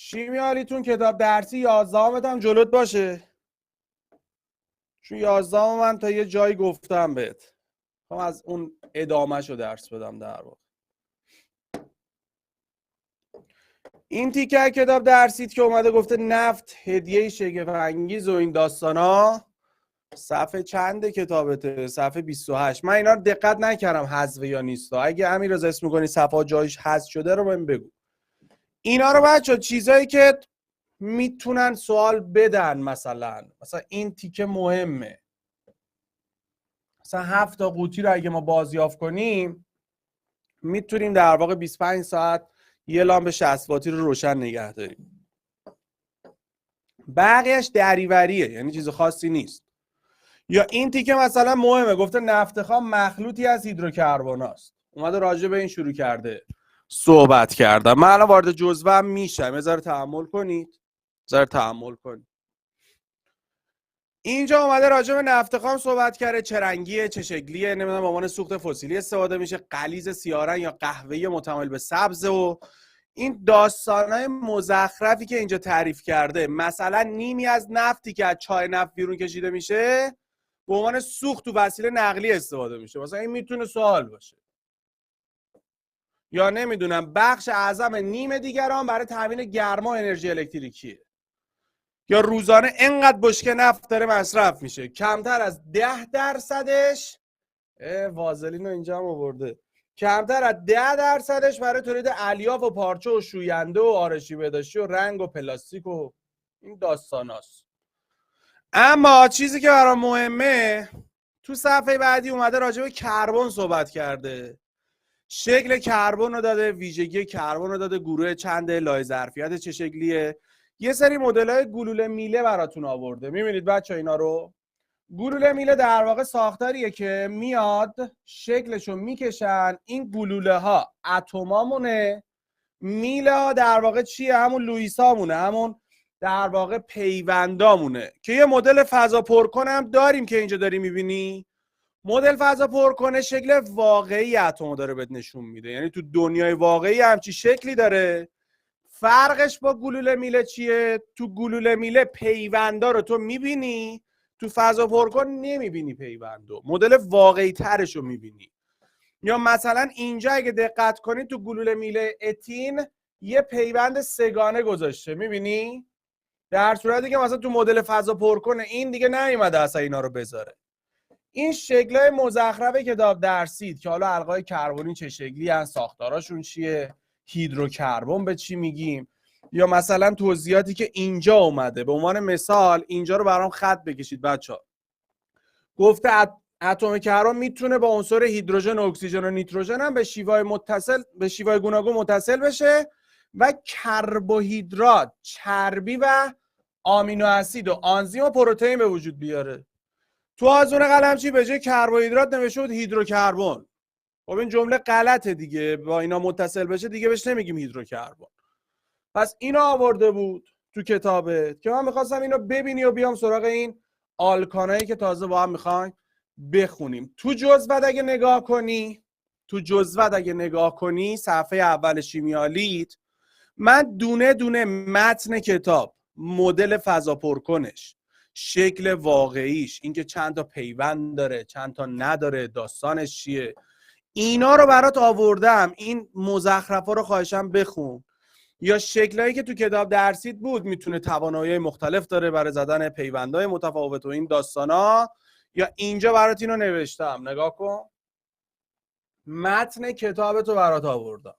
شیمیالیتون کتاب درسی 11 هم جلوت باشه، چون 11 من تا یه جایی گفتم بهت، خب از اون ادامهشو درس بدم. در واقع این تیکه کتاب درسیت که اومده گفته نفت هدیه شگفت انگیز و این داستانا، صفحه چند کتابته؟ صفحه 28. من اینا رو دقت نکردم حذف یا نیست. اگه امیررضا اسم می‌کنی صفحه جایش حذف شده رو بهم بگو. اینا رو بچا چیزایی که میتونن سوال بدن، مثلا این تیکه مهمه. مثلا 7 تا قوطی رو اگه ما بازیافت کنیم میتونیم در واقع 25 ساعت یه لامپ 60 واتی رو روشن نگه داریم. بقیهش دریوریه، یعنی چیز خاصی نیست. یا این تیکه مثلا مهمه، گفته نفت خام مخلوطی از هیدروکربناست، اومده راجع به این شروع کرده صحبت کردم. من الان وارد جزوه میشم، یه ذره تحمل کنید، اینجا اومده راجع به نفت خام صحبت کرده، چه رنگیه، چه شکلیه، نمیدونم به عنوان سوخت فسیلی استفاده میشه، غلیظ سیاه‌رنگ یا قهوه‌ای متمایل به سبز. و این داستانای مزخرفی که اینجا تعریف کرده، مثلا نیمی از نفتی که از چای نفت بیرون کشیده میشه به عنوان سوخت تو وسیله نقلی استفاده میشه. مثلا این میتونه سوال باشه. یا نمیدونم بخش اعظم نیم دیگران برای تامین گرما و انرژی الکتریکیه. یا روزانه انقدر بشکه نفت داره مصرف میشه، کمتر از 10%، وازلین رو اینجا هم آورده، کمتر از 10%ش برای تولید الیاف و پارچه و شوینده و آرشی بهداشتی و رنگ و پلاستیک و این داستاناست. اما چیزی که برام مهمه، تو صفحه بعدی اومده راجع به کربن صحبت کرده. شکل کربن رو داده، ویژگی کربن رو داده، گروه چنده، لایه ظرفیت چه شکلیه. یه سری مدل‌های گلوله میله براتون آورده. می‌بینید بچه اینا رو؟ گلوله میله در واقع ساختاریه که میاد شکلشو میکشن، این گلوله ها اتمامونه، میله ها در واقع چیه؟ همون لوئیسامونه، همون در واقع پیوندامونه. که یه مدل فضا پرکن هم داریم که اینجا داری میبینی. مدل فضا پرکنه شکل واقعی اتمو داره بهت نشون میده، یعنی تو دنیای واقعی همچی شکلی داره. فرقش با گلوله میله چیه؟ تو گلوله میله پیوندا رو تو میبینی، تو فضا پرکن نمیبینی پیوندو، مدل واقعی ترش رو میبینی. یا مثلا اینجا اگه دقت کنید تو گلوله میله اتین یه پیوند سگانه گذاشته، میبینی؟ در صورتی که مثلا تو مدل فضا پرکن این دیگه نیومده اصلا اینا رو بذاره. این شکل‌های مزخرف کتاب درسید که حالا القای کربنی چه شکلی هستن، ساختاراشون چیه، هیدروکربن به چی میگیم، یا مثلا توضیحاتی که اینجا اومده. به عنوان مثال اینجا رو برام خط بکشید بچه‌ها. گفته اتم کربن میتونه با عنصر هیدروژن، اکسیژن و نیتروژن هم به شیوای گوناگون متصل بشه و کربوهیدرات، چربی و آمینو اسید و آنزیم و پروتئین به وجود بیاره. تو آزمون قلمچی به جای کربوهیدرات نوشته بود هیدروکربن. خب این جمله غلطه دیگه، با اینا متصل بشه دیگه بهش نمیگیم هیدروکربن. پس اینا آورده بود تو کتابت که من میخواستم اینو ببینی و بیام سراغ این آلکانایی که تازه با هم میخوایم بخونیم. تو جزوه اگه نگاه کنی صفحه اول شیمیالیت، من دونه دونه متن کتاب، مدل فضا پرکنش، شکل واقعیش، اینکه چند تا پیوند داره چند تا نداره، داستانش چیه، اینا رو برات آوردم. این مزخرفا رو خواهشم بخون. یا شکلایی که تو کتاب درسید بود، میتونه توانایی مختلف داره برای زدن پیوندهای متفاوت و این داستانا. یا اینجا برات اینو نوشتم، نگاه کن، متن کتابتو برات آوردم،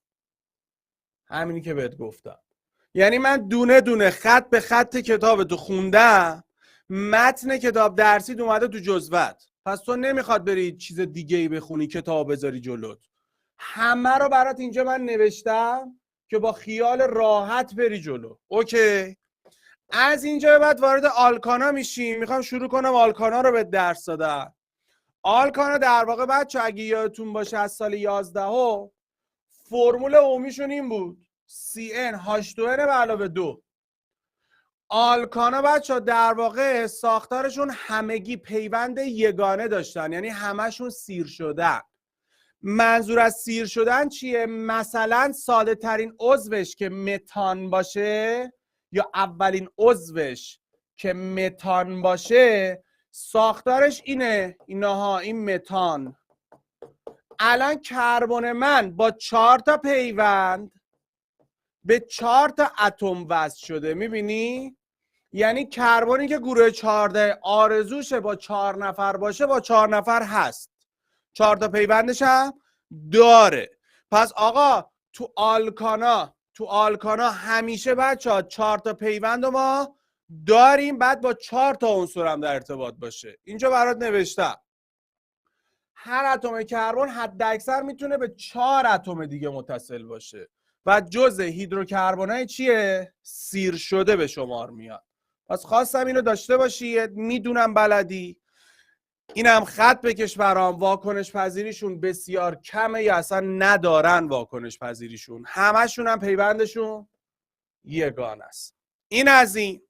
همینی که بهت گفتم. یعنی من دونه دونه خط به خط کتابتو خوندم، متن کتاب درسید اومده تو جزوت. پس تو نمیخواد بری چیز دیگه ای بخونی، کتاب بذاری جلوت، همه رو برات اینجا من نوشتم که با خیال راحت بری جلو. اوکی؟ از اینجا به بعد وارد آلکانا میشیم. میخوام شروع کنم آلکانا رو به درس دادن. آلکانا در واقع بچه اگه یادتون باشه از سال 11 فرمول اومیشون این بود، CnH2n=2. آلکانا بچه در واقع ساختارشون همگی پیوند یگانه داشتن، یعنی همشون سیر شدن. منظور از سیر شدن چیه؟ مثلا ساده ترین عضوش که متان باشه یا اولین عضوش که متان باشه ساختارش اینه. اینها این متان. الان کربن من با 4 تا پیوند به 4 تا اتم وصل شده. میبینی؟ یعنی کربنی که گروه 14 آرزوشه با 4 نفر باشه با 4 نفر هست. 4 تا پیوندش هم داره. پس آقا تو آلکانا همیشه بچه‌ها 4 تا پیوند رو ما داریم، بعد با 4 تا عنصر هم در ارتباط باشه. اینجا برات نوشتم هر اتم کربن حد اکثر میتونه به 4 اتم دیگه متصل باشه و جزء هیدروکربنای چیه؟ سیر شده به شمار میاد. پس خواستم اینو داشته باشید. میدونم بلدی. اینم خط بکش برام. واکنش پذیریشون بسیار کمه یا اصلا ندارن واکنش پذیریشون. همشون هم پیوندشون یگان است. این از این.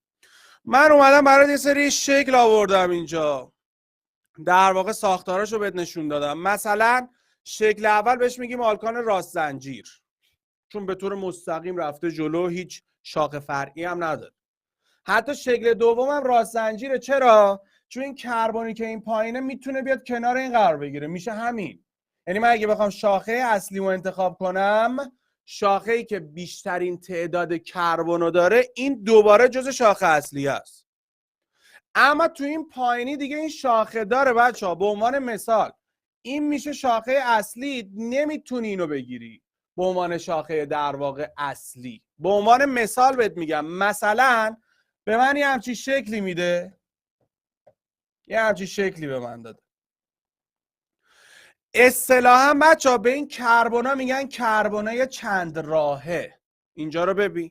من اومدم برای یه سری شکل آوردم اینجا. در واقع ساختاراشو بهت نشون دادم. مثلا شکل اول بهش میگیم آلکان راست زنجیر، چون به طور مستقیم رفته جلو، هیچ شاخه فرعی هم نداره. حتی شکل دوم هم راست زنجیره. چرا؟ چون این کربنی که این پایینه میتونه بیاد کنار این قرار بگیره، میشه همین. یعنی من اگه بخوام شاخه اصلی رو انتخاب کنم، شاخه ای که بیشترین تعداد کربن رو داره، این دوباره جز شاخه اصلی است. اما تو این پایینی دیگه این شاخه داره بچه‌ها. به عنوان مثال این میشه شاخه اصلی، نمیتونی اینو بگیری به عنوان شاخه در واقع اصلی. به عنوان مثال بهت میگم، مثلا به من یه همچین شکلی میده، یه همچین شکلی به من داده. اصطلاحاً بچه‌ها به این کربنا میگن کربنای چند راهه. اینجا رو ببین.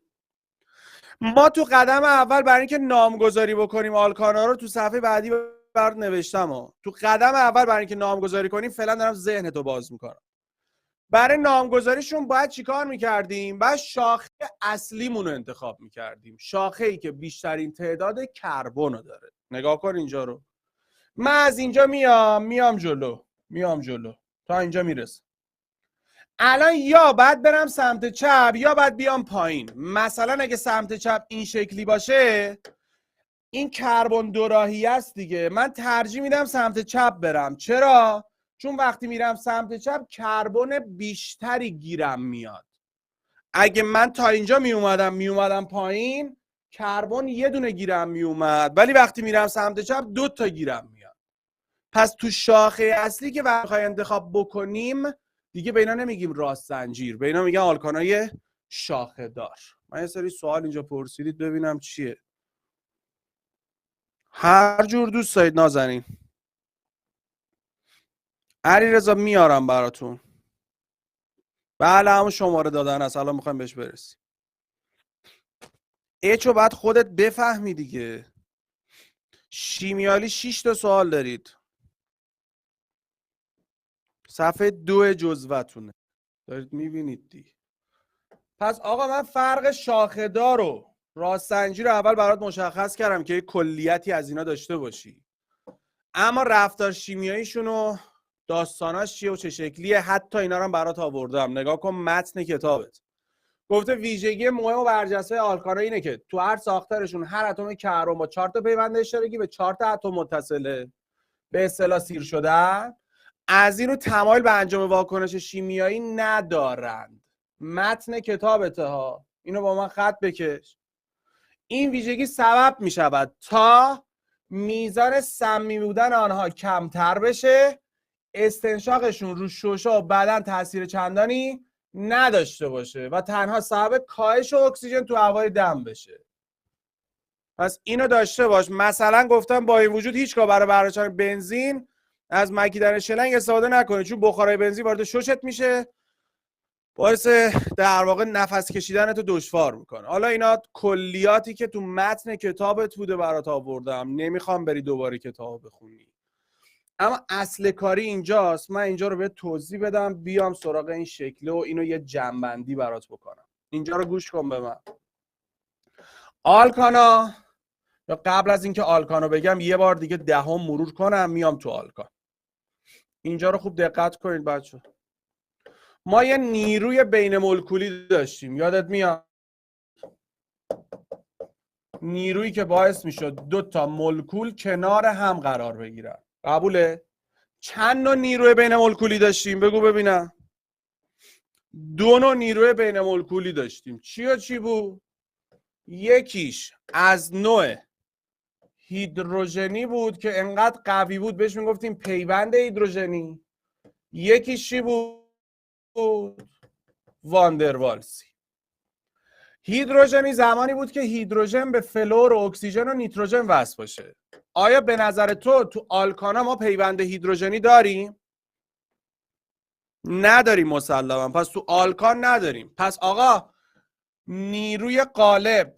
ما تو قدم اول برای اینکه نامگذاری بکنیم آلکانا رو، تو صفحه بعدی برات نوشتم تو قدم اول برای اینکه نامگذاری کنیم، فعلا دارم ذهنتو باز میکنم. برای نامگذاریشون باید چیکار میکردیم؟ باید شاخه اصلیمون رو انتخاب میکردیم، شاخه ای که بیشترین تعداد کربن رو داره. نگاه کن اینجا رو. من از اینجا میام جلو تا اینجا میرسم. الان یا باید برم سمت چپ یا باید بیام پایین. مثلا اگه سمت چپ این شکلی باشه، این کربن دوراهی است دیگه، من ترجیح میدم سمت چپ برم. چرا؟ چون وقتی میرم سمت چپ کربن بیشتری گیرم میاد. اگه من تا اینجا میومدم پایین، کربن یه دونه گیرم میومد، ولی وقتی میرم سمت چپ 2 تا گیرم میاد. پس تو شاخه اصلی که بخوای انتخاب بکنیم دیگه به اینا نمیگیم راست زنجیر، به اینا میگن آلکانای شاخه دار. من یه سری سوال اینجا پرسیدید، ببینم چیه. هر جور دوست دارید نازنین. علیرضا میارم براتون. بله همون شماره دادن است، الان میخوایم بهش برسیم. چو بعد خودت بفهمی دیگه. شیمیالی 6 تا سوال دارید. صفحه 2 جزوتونه. دارید میبینید دیگه. پس آقا من فرق شاخه دار و راست زنجیر رو اول برات مشخص کردم که یک کلیتی از اینا داشته باشی. اما رفتار شیمیاییشون و داستاناش چیه و چه شکلیه، حتی اینا رو هم برات آوردم. نگاه کن متن کتابت. گفته ویژگی مهم و برجسته آلکانا اینه که تو هر ساختارشون هر اتم کربن با 4 تا پیوند اشتراکی به 4 تا اتم متصله، به اصطلاح سیر شدن. از اینو تمایل به انجام واکنش شیمیایی ندارند. متن کتابته ها، اینو با من خط بکش. این ویژگی سبب می شود تا میزان سمی بودن آنها کمتر بشه، استنشاقشون رو ششا و بدن تاثیر چندانی نداشته باشه و تنها سبب کاهش اکسیژن تو هوای دم بشه. پس اینو داشته باش. مثلا گفتم با این وجود هیچگاه برای برداشتن بنزین از مکیدن شلنگ استفاده نکنید، چون بخارای بنزین وارد ششت میشه، باعث در واقع نفس کشیدن تو دشوار میکنه. حالا اینا کلیاتی که تو متن کتابت بوده برات آوردم، نمیخوام بری دوباره کتاب بخونی. اما اصل کاری اینجاست. من اینجا رو به توضیح بدم، بیام سراغ این شکل و اینو یه جنبندی برات بکنم. اینجا رو گوش کن به من. آلکانا، یا قبل از اینکه آلکانو بگم یه بار دیگه دهم مرور کنم میام تو آلکان. اینجا رو خوب دقت کنید بچه. ما یه نیروی بین مولکولی داشتیم، یادت میاد؟ نیرویی که باعث میشد دو تا مولکول کنار هم قرار بگیرن. قبوله؟ چند نوع نیروی بین مولکولی داشتیم؟ بگو ببینم. دو نوع نیروی بین مولکولی داشتیم. چی و چی بود؟ یکیش از نوع هیدروژنی بود که انقدر قوی بود بهش میگفتیم پیوند هیدروژنی. یکیش چی بود؟ واندروالسی. هیدروژنی زمانی بود که هیدروژن به فلور و اکسیژن و نیتروژن وصل باشه. آیا به نظر تو آلکانا ما پیوند هیدروژنی داریم؟ نداریم مسلما. پس تو آلکان نداریم. پس آقا نیروی قالب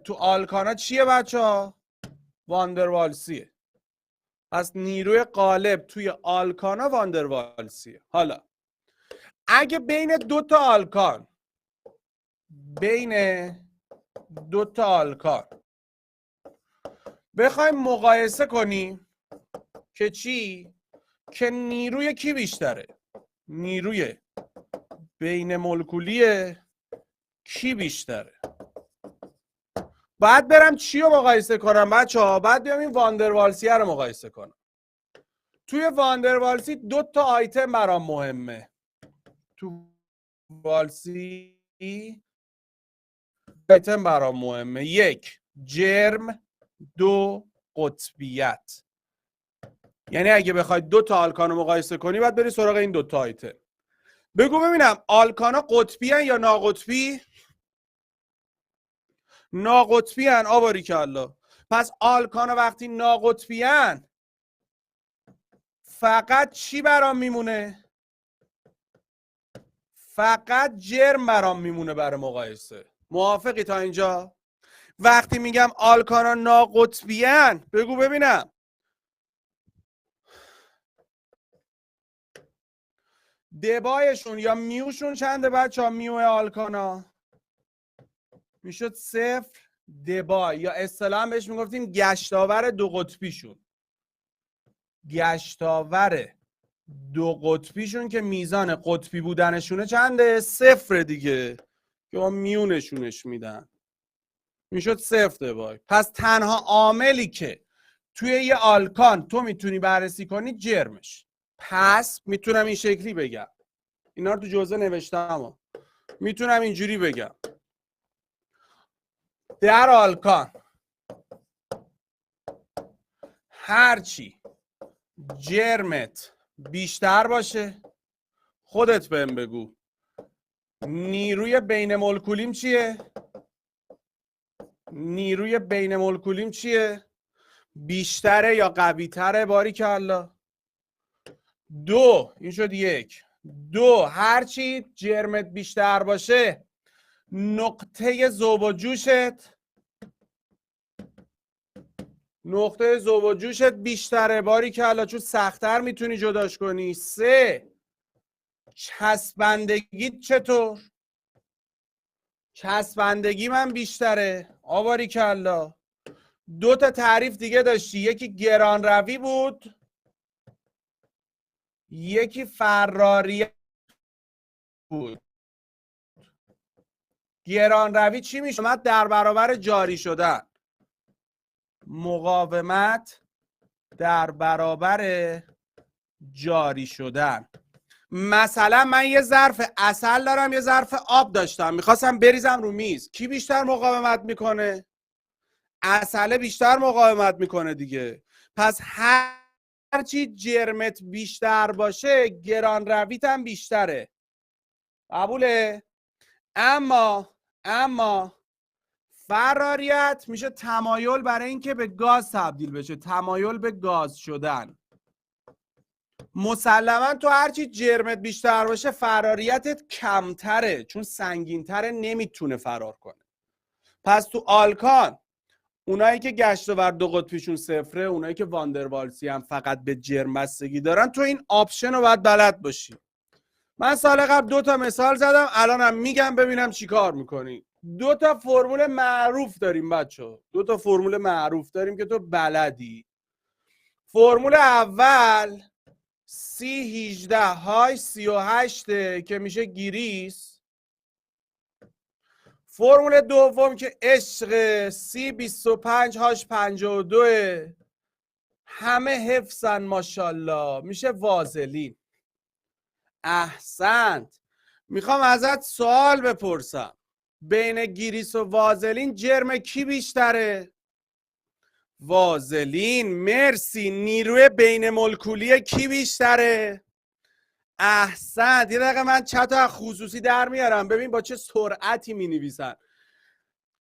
تو آلکانا چیه بچه ها؟ واندروالسیه. پس نیروی قالب توی آلکانا واندروالسیه. حالا اگه بین دو تا آلکان بخوایم مقایسه کنیم که چی؟ که نیروی کی بیشتره؟ نیروی بین مولکولی کی بیشتره؟ بعد برم چی رو مقایسه کنم بچه ها؟ بعد بیام این واندروالسیه رو مقایسه کنم. توی واندروالسی دو تا آیتم برام مهمه. تو والسی آیتم برام مهمه. یک، جرم. دو، قطبیت. یعنی اگه بخوای دو تا آلکان رو مقایسه کنی باید بری سراغ این دو تا آیتم. بگو ببینم آلکانا قطبی ان یا ناقطبی؟ ناقطبی ان. آباریکالله. پس آلکانا وقتی ناقطبی ان فقط چی برام میمونه؟ فقط جرم برام میمونه برای مقایسه. موافقی تا اینجا؟ وقتی میگم آلکانا ناقطبی ان بگو ببینم دبایشون یا میوشون چنده بچه ها؟ میو آلکانا میشد 0 دبای، یا اصطلاحاً بهش میگفتیم گشتاور دو قطبیشون. گشتاور دو قطبیشون که میزان قطبی بودنشونه چنده؟ 0 دیگه، که با میو نشونش میدن. میشد 0 دبای. پس تنها عاملی که توی یه آلکان تو میتونی بررسی کنی جرمش. پس میتونم این شکلی بگم، اینا رو تو جزء نوشتم، میتونم اینجوری بگم در آلکان هرچی جرمت بیشتر باشه، خودت بهم بگو نیروی بین مولکولیم چیه؟ نیروی بین مولکولیم چیه؟ بیشتره یا قوی‌تره؟ باریکالله. دو، این شد یک. دو، هرچی جرمت بیشتر باشه نقطه ذوب و جوشت بیشتره. باریکالله، چون سخت‌تر میتونی جداش کنی. سه، چسبندگیت چطور؟ چسبندگی من بیشتره. باریکالله. دو تا تعریف دیگه داشتی، یکی گرانروی بود، یکی فراریت بود. گرانروی چی میشه؟ مقاومت در برابر جاری شدن. مقاومت در برابر جاری شدن. مثلا من یه ظرف عسل دارم، یه ظرف آب داشتم، میخواستم بریزم رو میز. کی بیشتر مقاومت میکنه؟ عسل بیشتر مقاومت میکنه دیگه. پس هرچی جرمت بیشتر باشه گران رویت هم بیشتره. قبوله؟ اما فراریت میشه تمایل برای اینکه به گاز تبدیل بشه، تمایل به گاز شدن. مسلما تو هرچی جرمت بیشتر باشه فراریتت کمتره، چون سنگینتره، نمیتونه فرار کنه. پس تو آلکان اونایی که گشتاور دو قطبیشون 0، اونایی که واندروالسی هم فقط به جرم بستگی دارن، تو این آپشن رو باید بلد باشی. من سال قبل 2 تا مثال زدم، الانم میگم ببینم چی کار میکنی. 2 تا فرمول معروف داریم بچه، 2 تا فرمول معروف داریم که تو بلدی. فرمول اول C18 های 38 که میشه گریس. فرمول دوم که عشق C25H52 همه حفظن ماشاءالله میشه وازلین. احسنت. میخوام ازت سوال بپرسم، بین گریس و وازلین جرم کی بیشتره؟ وازلین. مرسی. نیروی بین مولکولی کی بیشتره؟ احسنت. یه دقیقه من چت از خصوصی در میارم ببین با چه سرعتی می نویسن.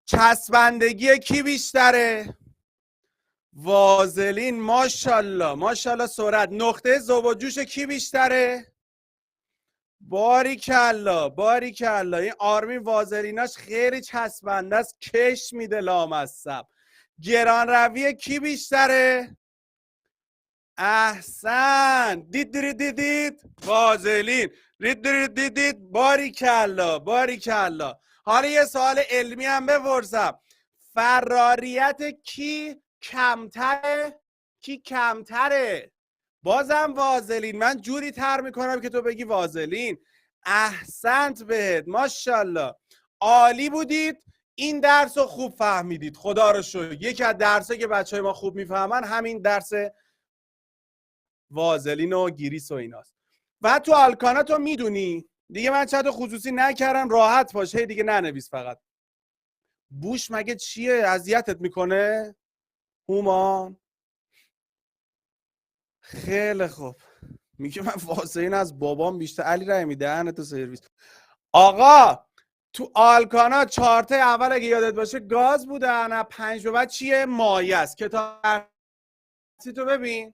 چسبندگی کی بیشتره؟ وازلین. ماشاءالله ماشاءالله سرعت. نقطه ذوب و جوش کی بیشتره؟ باریکلا باریکلا. این آرمین وازلیناش خیلی چسبنده است، کش میده لامصب. گران روی کی بیشتره؟ احسن. دید وازلین. دید باریکلا باریکلا. حالا یه سوال علمی هم بپرسم، فراریت کی کمتره؟ کی کمتره؟ بازم وازلین. من جوری تر میکنم که تو بگی وازلین. احسنت بهت ماشاءالله. عالی بودید. این درس رو خوب فهمیدید خدا رو شکر. یکی از درسایی که بچهای ما خوب میفهمن همین درس وازلین و گریس و ایناست. و تو آلکانا تو میدونی دیگه، من چت خصوصی نکردم راحت باشه دیگه ننویس فقط. بوش مگه چیه؟ اذیتت میکنه؟ هومان خیلی خوب. میگه من وازلین از بابام بیشتر. علی رحمی دهنتو سرویس. آقا تو آلکانا چارت اول اگه یادت باشه گاز بودن، 5 به بعد چیه؟ مایع است. کتاب درسی تو ببین،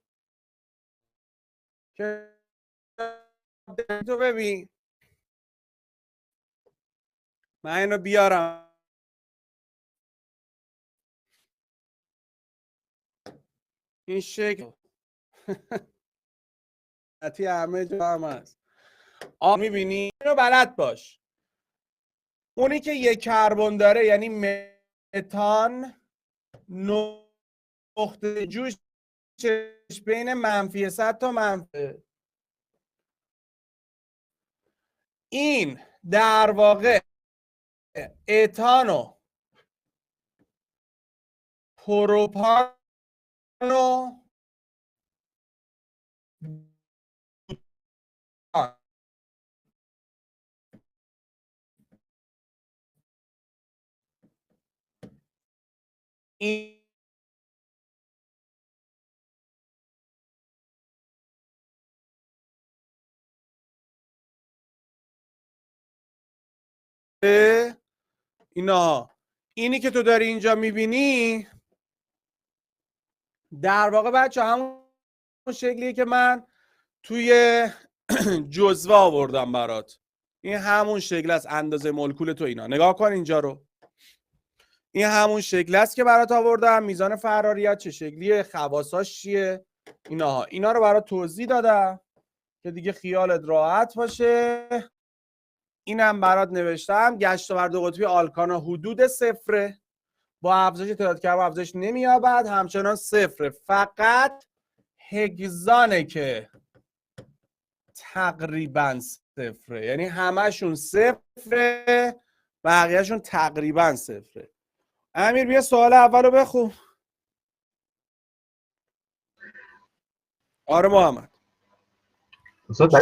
تو ببین. من اینو بیارم این شکل همه جا هم هست. میبینی؟ اینو بلد باش. اونی که یک کربن داره یعنی متان، نقطه جوش بین -100 تا منفی. این در واقع اتانو پروپانو این اینا. اینی که تو داری اینجا میبینی در واقع بچه همون شکلیه که من توی جزوه آوردم برات. این همون شکل است، اندازه مولکول تو. اینا نگاه کن اینجا رو. این همون شکل است که برات آوردم. میزان فراریت چه شکلیه، خواصاش چیه، اینا رو برات توضیح دادم که دیگه خیالت راحت باشه. اینم برات نوشتم. گشت و برد قطبی آلکانا حدود صفره، با افزایش تعداد کربن افزایش نمییابد، همچنان صفره. فقط هگزانه که تقریبا صفره، یعنی همشون صفره، بقیهشون تقریبا صفره. امیر بیا سوال اولو بخون. آره محمد.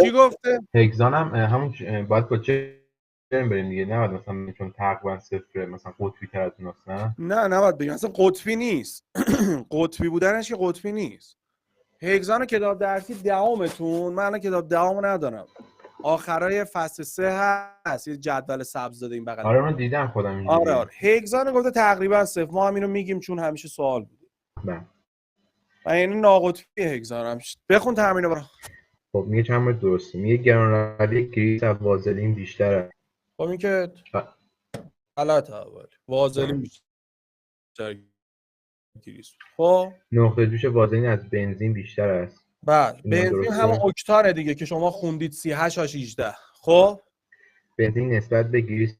چی گفته؟ هگزان هم همون باید با چه بریم دیگه، نباید مثلا چون تقریبا صفره مثلا قطبی تر از اوناست. نه نباید بگیم اصلا قطبی نیست. قطبی بودنش که قطبی نیست. هگزان کتاب درسی دهمتون، من کتاب دهم ندارم، آخرای فصل 3 هست، یه جدول سبز داده این بغل. آره من دیدم خودم اینجوریه. آره هگزان گفته تقریبا صفر. ما هم اینو میگیم چون همیشه سوال بوده. بله. و این ناقطبی هگزان هم. بخون تمرینو برام. خب میگه چند بار درسته. میگه گرانروی گریس از وازلین بیشتره. خب این که غلطه. اول وازلین بیشتر گریس. خب نقطه جوش وازلین از بنزین بیشتر است. بله بنزین همون اکتانه دیگه که شما خوندید 38H18. خب بنزین نسبت به گریس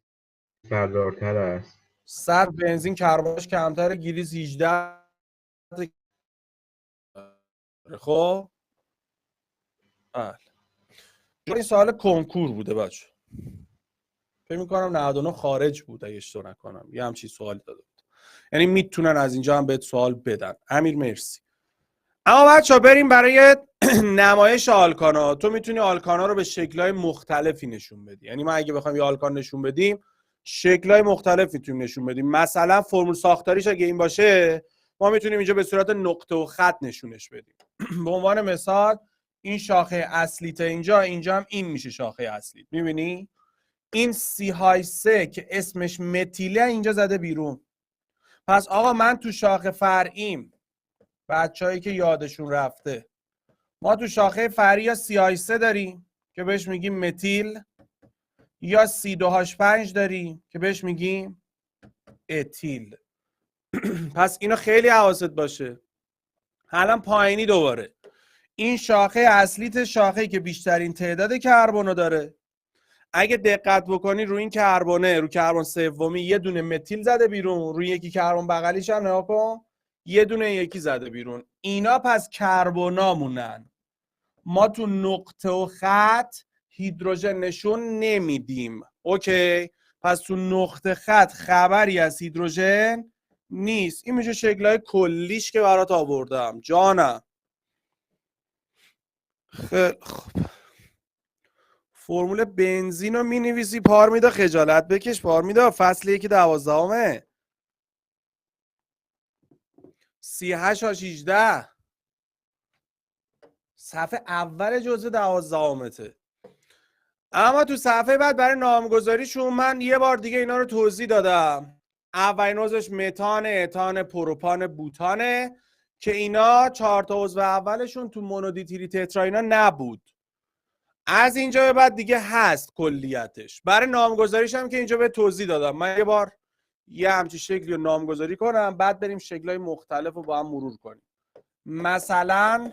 فراارتر است. 100 بنزین کربنش کمتره، گریس 18. خب بله. این سوال کنکور بوده بچه. فکر می‌کنم 99 خارج بود اگه اشتباه نکنم، یه همچین سوالی داده بود. یعنی میتونن از اینجا هم بهت سوال بدن. امیر مرسی. اما بچه‌ها بریم برای نمایش آلکانا. تو میتونی آلکانا رو به شکل‌های مختلفی نشون بدی. یعنی ما اگه بخوایم یه آلکان نشون بدیم، شکل‌های مختلفی میتونیم نشون بدیم. مثلا فرمول ساختاریش اگه این باشه، ما میتونیم اینجا به صورت نقطه و خط نشونش بدیم. به عنوان مثال این شاخه اصلیت اینجا هم این میشه شاخه اصلی. می‌بینی؟ این سی های 3 که اسمش متیله اینجا زده بیرون. پس آقا من تو شاخه فرعیم، بچه‌هایی که یادشون رفته، ما تو شاخه فرعی یا سی های 3 داریم که بهش میگیم متیل، یا C2H5 داریم که بهش میگیم اتیل. پس اینو خیلی حواست باشه. حالا پایینی دوباره این شاخه اصلیت شاخه‌ای که بیشترین تعداد کربنو داره. اگه دقت بکنی روی این کربونه، رو کربن سومی یه دونه متیل زده بیرون، روی یکی کربن بغلیش هم نگاه کن یه دونه یکی زده بیرون. اینا پس کربنامونن. ما تو نقطه و خط هیدروژن نشون نمیدیم. اوکی؟ پس تو نقطه خط خبری از هیدروژن نیست. این میشه شکل‌های کلیش که برات آوردم. جانم. خیلی خوب. فرمول بنزین رو مینویسی پارمیدا، خجالت بکش پارمیدا، فصل 1 12 38H18 صفحه اول جزء 12. اما تو صفحه بعد برای نامگذاریشون من یه بار دیگه اینا رو توضیح دادم. اولین عضوش متان، اتان، پروپان، بوتانه که اینا 4 تا عضو اولشون تو مونودیتیلی تترا اینا نبود. از اینجا به بعد دیگه هست کلیتش. برای نامگذاریش هم که اینجا به توضیح دادم. من یه بار یه همچین شکلی رو نامگذاری کنم، بعد بریم شکل‌های مختلف رو با هم مرور کنیم. مثلا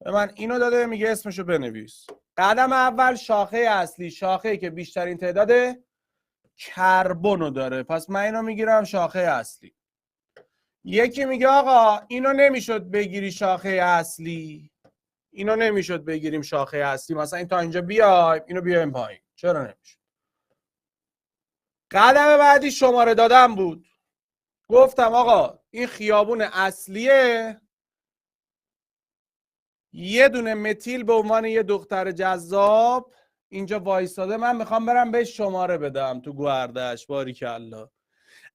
به من اینو داده، میگه اسمشو بنویس. قدم اول شاخه اصلی، شاخه‌ای که بیشترین تعداد کربن رو داره. پس من اینو میگیرم شاخه اصلی. یکی میگه آقا اینو نمیشد بگیری شاخه اصلی، اینو نمیشد بگیریم شاخه اصلی، مثلا این تا اینجا بیایم اینو بیایم پایین. چرا نمیشد؟ قدم بعدی شماره دادن بود. گفتم آقا این خیابون اصلیه، یه دونه متیل به عنوان یه دختر جذاب اینجا وایستاده، من میخوام برم بهش شماره بدم تو گوردش. باریکالله.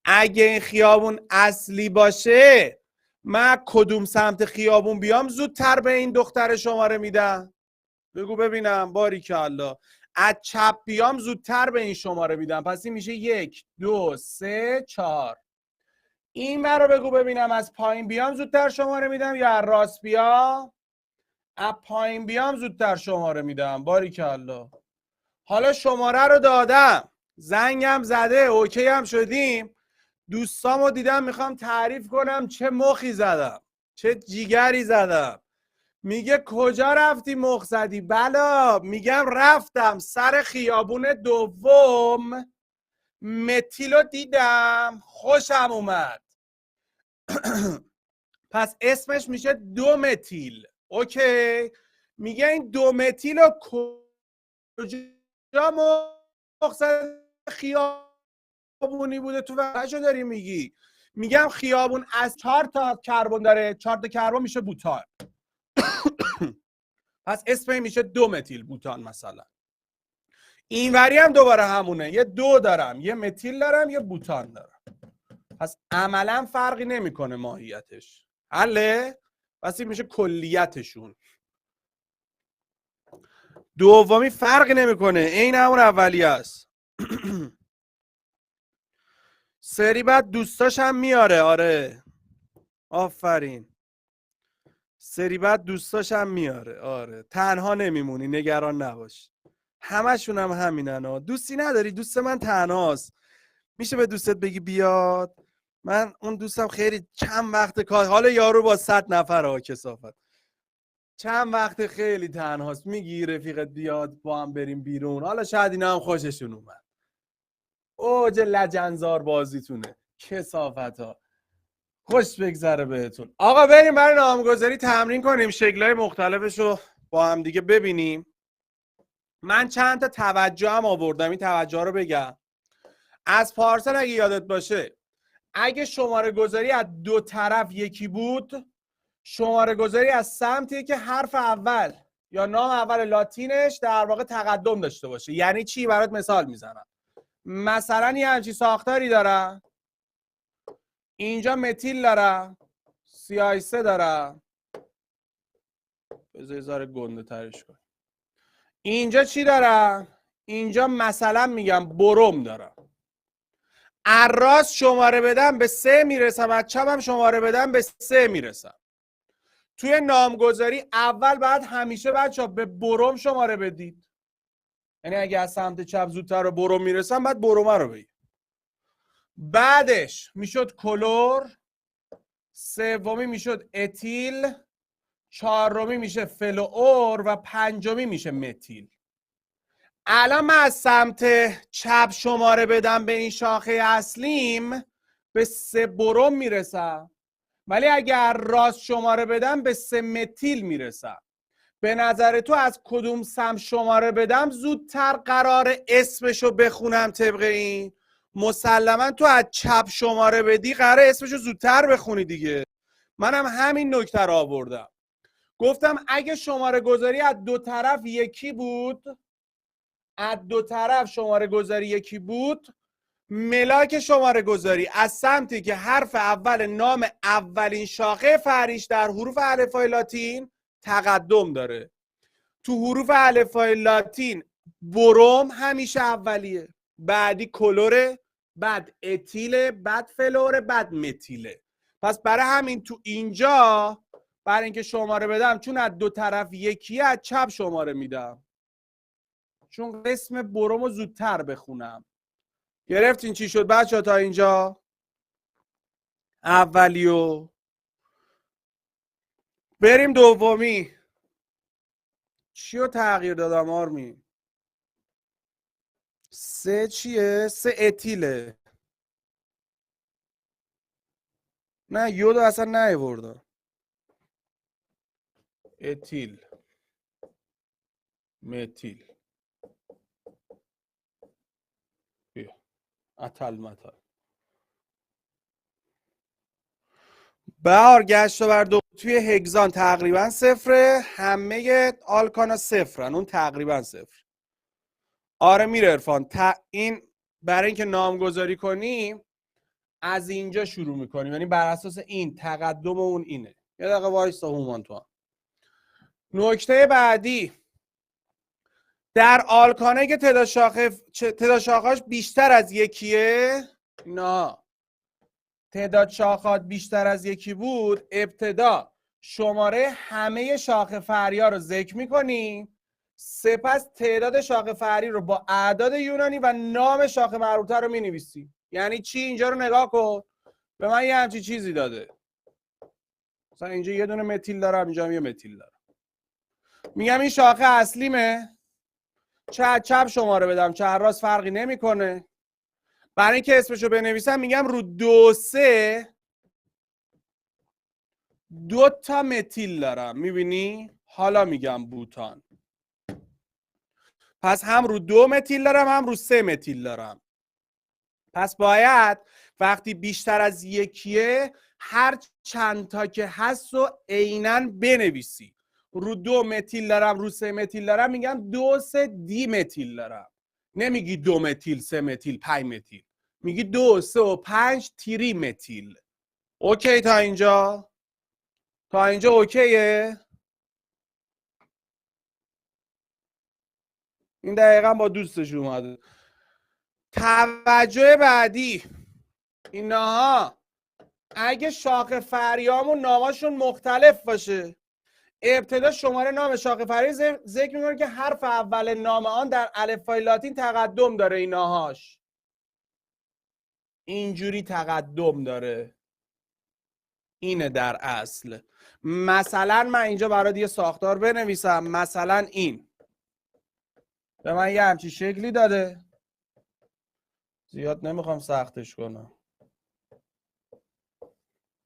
اگه این خیابون اصلی باشه، من کدوم سمت خیابون بیام زودتر به این دختر شماره میدم؟ بگو ببینم. باریکالله. از چپ بیام زودتر به این شماره میدم. پس این میشه 1 2 3 4. این رو بگو ببینم از پایین بیام زودتر شماره میدم یا از راست بیام؟ از پایین بیام زودتر شماره میدم. باریکالله. حالا شماره رو دادم، زنگم زده، اوکی هم شدیم. دوستامو دیدم میخوام تعریف کنم چه مخی زدم، چه جیگری زدم. میگه کجا رفتی مخ زدی؟ بلا. میگم رفتم سر خیابون دوم، متیلو دیدم، خوشم اومد. پس اسمش میشه 2 متیل. اوکی. میگه این 2 متیلو کجا مخ زدی؟ خیابونی بوده تو وجه داری میگی؟ میگم خیابون از 4 تا کربن داره، 4 تا کربن میشه بوتان. پس اسم میشه 2 متیل بوتان مثلا. اینوری هم دوباره همونه، یه 2 دارم، یه متیل دارم، یه بوتان دارم. پس عملا فرقی نمیکنه ماهیتش. حله؟ پس این میشه کلیتشون. دومی فرقی نمیکنه، این همون اولی است. سری بعد دوستاش هم میاره. آره آفرین. سری بعد دوستاش هم میاره. آره تنها نمیمونی، نگران نباش. همشون هم همینن. دوستی نداری؟ دوست من تنهاست، میشه به دوستت بگی بیاد؟ من اون دوستم خیلی چند وقت کار، حالا یارو با 100 نفر کثافت، چند وقت خیلی تنهاست، میگی رفیقت بیاد با هم بریم بیرون؟ حالا شاید اینا هم خوششون اومد. اوج لجنزار بازیتونه، کثافت ها. خوش بگذره بهتون. آقا بریم برای نامگذاری تمرین کنیم، شکل‌های مختلفش رو با هم دیگه ببینیم. من چند تا توجه هم آوردم، این توجه رو بگم. از پارسال اگه یادت باشه، اگه شماره گذاری از دو طرف یکی بود، شماره گذاری از سمتیه که حرف اول یا نام اول لاتینش در واقع تقدم داشته باشه. یعنی چی؟ برات مثال میزنم. مثلا یه همچین ساختاری دارم، اینجا متیل دارم، CH3 دارم، بذار یه ذره گنده ترش کنم. اینجا چی دارم؟ اینجا مثلا میگم بروم دارم. از راست شماره بدم به 3 میرسم، از چپم شماره بدم به 3 میرسم. توی نامگذاری اول بعد همیشه بچه‌ها به بروم شماره بدید. یعنی اگه از سمت چپ زودتر به بروم میرسم بعد برومه رو بگید. بعدش میشد کلور، سومی میشد اتیل، چهارمی میشه فلوئور و پنجمی میشه متیل. الان من از سمت چپ شماره بدم به این شاخه اصلیم به 3 بروم میرسم، ولی اگر راست شماره بدم به 3 متیل میرسم. به نظر تو از کدوم سم شماره بدم زودتر قرار اسمشو بخونم؟ طبق این مسلما تو از چپ شماره بدی قرار اسمشو زودتر بخونی دیگه. منم همین نکته رو آوردم، گفتم اگه شماره گذاری از دو طرف یکی بود، از دو طرف شماره گذاری یکی بود، ملاک شماره گذاری از سمتی که حرف اول نام اولین شاخه فهریش در حروف الفبای لاتین تقدم داره. تو حروف الفبای لاتین بروم همیشه اولیه، بعدی کلوره، بعد اتیله، بعد فلوره، بعد متیله. پس برای همین تو اینجا برای اینکه شماره بدم، چون از دو طرف یکیه، از چپ شماره میدم، چون اسم برومو زودتر بخونم. گرفتین چی شد بچه تا اینجا؟ اولیو. بریم دومی. چی رو تغییر دادم آرمین؟ 3 چیه؟ 3 اتیله. نه یودو اصلا نیاوردم. اتیل، متیل، بیا اتل متل. بهار گشت و بر دو توی هگزان تقریبا صفره، همه آلکانا صفرن، اون تقریبا صفر. آره میره عرفان. این برای اینکه نامگذاری کنیم از اینجا شروع میکنیم، یعنی بر اساس این تقدم اون اینه. یه دقیقه وایسا هومان تو هم. نکته بعدی، در آلکانه که تعداد شاخه‌اش بیشتر از یکیه، نه تعداد شاخات بیشتر از یکی بود، ابتدا شماره همه شاخه فرعی رو ذکر میکنیم، سپس تعداد شاخه فرعی رو با اعداد یونانی و نام شاخه مربوطه رو مینویسیم. یعنی چی؟ اینجا رو نگاه کن، به من یه همچین چیزی داده، مثلا اینجا یه دونه متیل دارم، اینجا هم یه متیل دارم. میگم این شاخه اصلیمه، چه چپ شماره بدم چه راست فرقی نمیکنه. برای اینکه اسمشو بنویسم میگم رو 2 3 2 تا متیل دارم. میبینی؟ حالا میگم بوتان. پس هم رو 2 متیل دارم هم رو 3 متیل دارم. پس باید وقتی بیشتر از یکیه هر چند تا که هست رو عیناً بنویسی. رو 2 متیل دارم رو 3 متیل دارم میگم 2 3 دی متیل دارم. نمیگی 2 متیل 3 متیل 5 متیل، میگی 2 3 و 5 تری متیل. اوکی تا اینجا؟ تا اینجا اوکیه؟ این دقیقا با دوستش اومده. توجه بعدی، اینها اگه شاخه فریامون ناماشون مختلف باشه، ابتدا شماره نام شاخه فری ذکر میکنه که حرف اول نام آن در الفبای لاتین تقدم داره. اینهاش اینجوری تقدم داره، اینه در اصل. مثلا من اینجا برای یه ساختار بنویسم، مثلا این به من یه همچین شکلی داده، زیاد نمیخوام سختش کنم،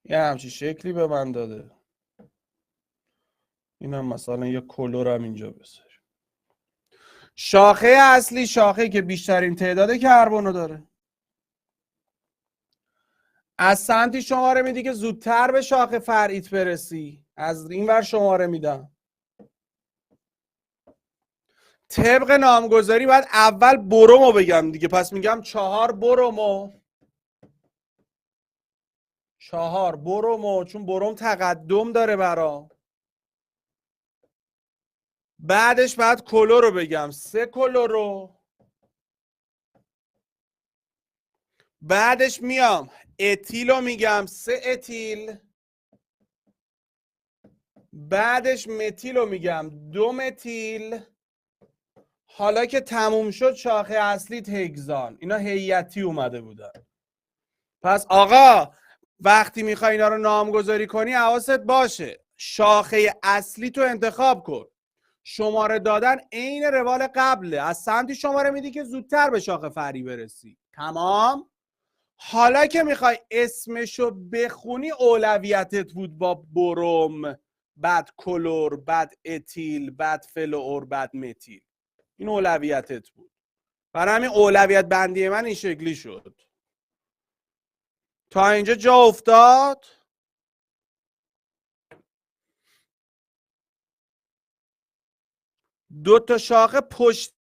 یه همچین شکلی به من داده. اینم مثلا یه کلورم اینجا بذاریم. شاخه اصلی شاخه که بیشترین تعداد کربن رو داره. از سمتی شماره میدی که زودتر به شاخه فرعیت برسی. از این ور شماره میدم. طبق نامگذاری باید اول برومو بگم دیگه. پس میگم 4 برومو. 4 برومو، چون بروم تقدم داره برام. بعدش بعد کلور رو بگم 3 کلورو. بعدش میام اتیل رو میگم 3 اتیل. بعدش متیل رو میگم 2 متیل. حالا که تموم شد شاخه اصلی هگزان. اینا هیئتی اومده بودن. پس آقا وقتی میخوای اینا رو نامگذاری کنی حواست باشه شاخه اصلی تو انتخاب کن. شماره دادن عین روال قبله. از سمتی شماره میدی که زودتر به شاخه فرعی برسی. تمام. حالا که میخوای اسمشو بخونی اولویتت بود با بروم، بعد کلور، بعد اتیل، بعد فلور، بعد متیل. این اولویتت بود. برای همین اولویت بندی من این شکلی شد. تا اینجا جا افتاد؟ دو تا شاخه پشت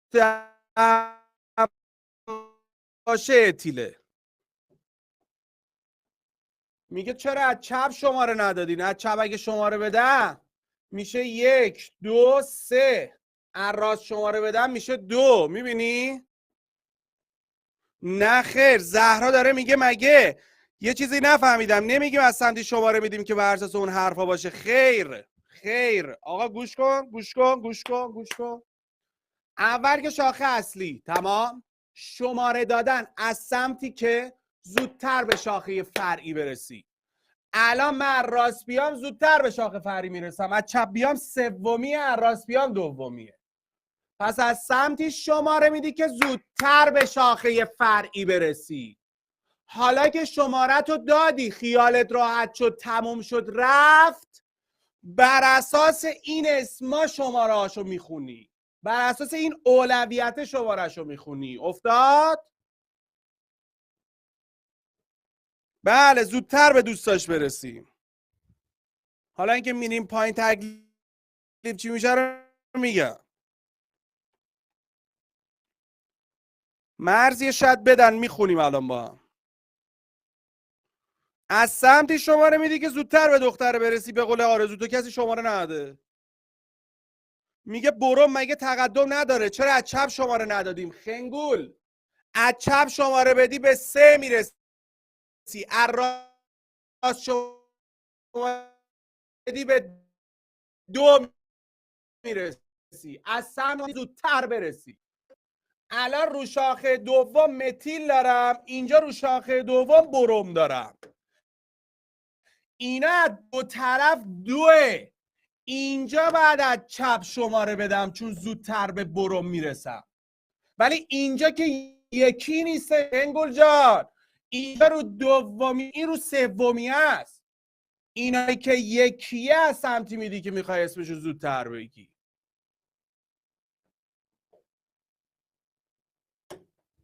باشه اتیله. میگه چرا از چپ شماره ندادین؟ از چپ اگه شماره بدم میشه 1 2 3. از راست شماره بدم میشه 2. میبینی؟ نه خیر، زهرا داره میگه مگه یه چیزی نفهمیدم نمیگیم از سمتی شماره میدیم که بر اساس اون حرفا باشه. خیر خیر آقا گوش کن گوش کن گوش کن گوش کن. اول که شاخه اصلی تمام. شماره دادن از سمتی که زودتر به شاخه فرعی برسی. الان من راست بیام زودتر به شاخه فرعی میرسم. از چپ بیام سومیه، از راست بیام دومیه. پس از سمتی شماره میدی که زودتر به شاخه فرعی برسی. حالا که شماره تو دادی خیالت راحت شد تموم شد رفت، بر اساس این اسما شماره هاشو میخونی. بر اساس این اولویت شمارهشو میخونی. افتاد؟ بله زودتر به دوستاش برسیم. حالا اینکه میریم پایین تکلیف چی میشه رو میگم. مرزی شاید بدن میخونیم الان با هم. از سمتی شماره میدی که زودتر به دختر برسی. به قول آرزو تو کسی شماره نده. میگه بروم مگه تقدم نداره؟ چرا از چپ شماره ندادیم؟ خنگول. از چپ شماره بدی به 3 میرسی. از راست شماره بدی به 2 میرسی. از سمت زودتر برسی. الان رو شاخه دوم متیل دارم، اینجا رو شاخه دوم بروم دارم. اینا دو طرف 2. اینجا بعد از چپ شماره بدم چون زودتر به بروم میرسم. ولی اینجا که یکی نیست انگل جان. اینجا رو دومی، این رو سومی است. اینایی که یکیه از سمتی میدی که میخوای اسمشو زودتر بگی.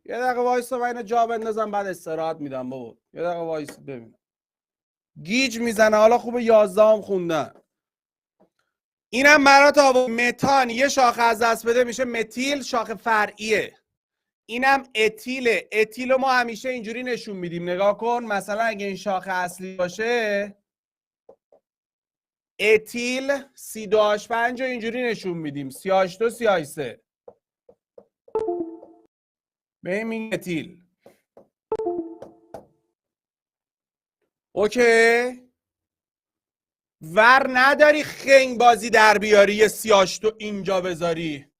یه دقیقه وایسا من اینو جا بندازم بعد استراحت میدم بابا. یه دقیقه وایسا ببینم. گیج میزنه. حالا خوبه 11 هم خوندن. اینم برات آورد. متان یه شاخه از دست بده میشه متیل، شاخه فرعیه. اینم اتیله. اتیل ما همیشه اینجوری نشون میدیم. نگاه کن مثلا اگه این شاخه اصلی باشه اتیل C2H5 رو اینجوری نشون میدیم. CH2 CH3 به این میگیم اتیل. اوکی. ور نداری خنگ بازی در بیاری یه CH2 اینجا بذاری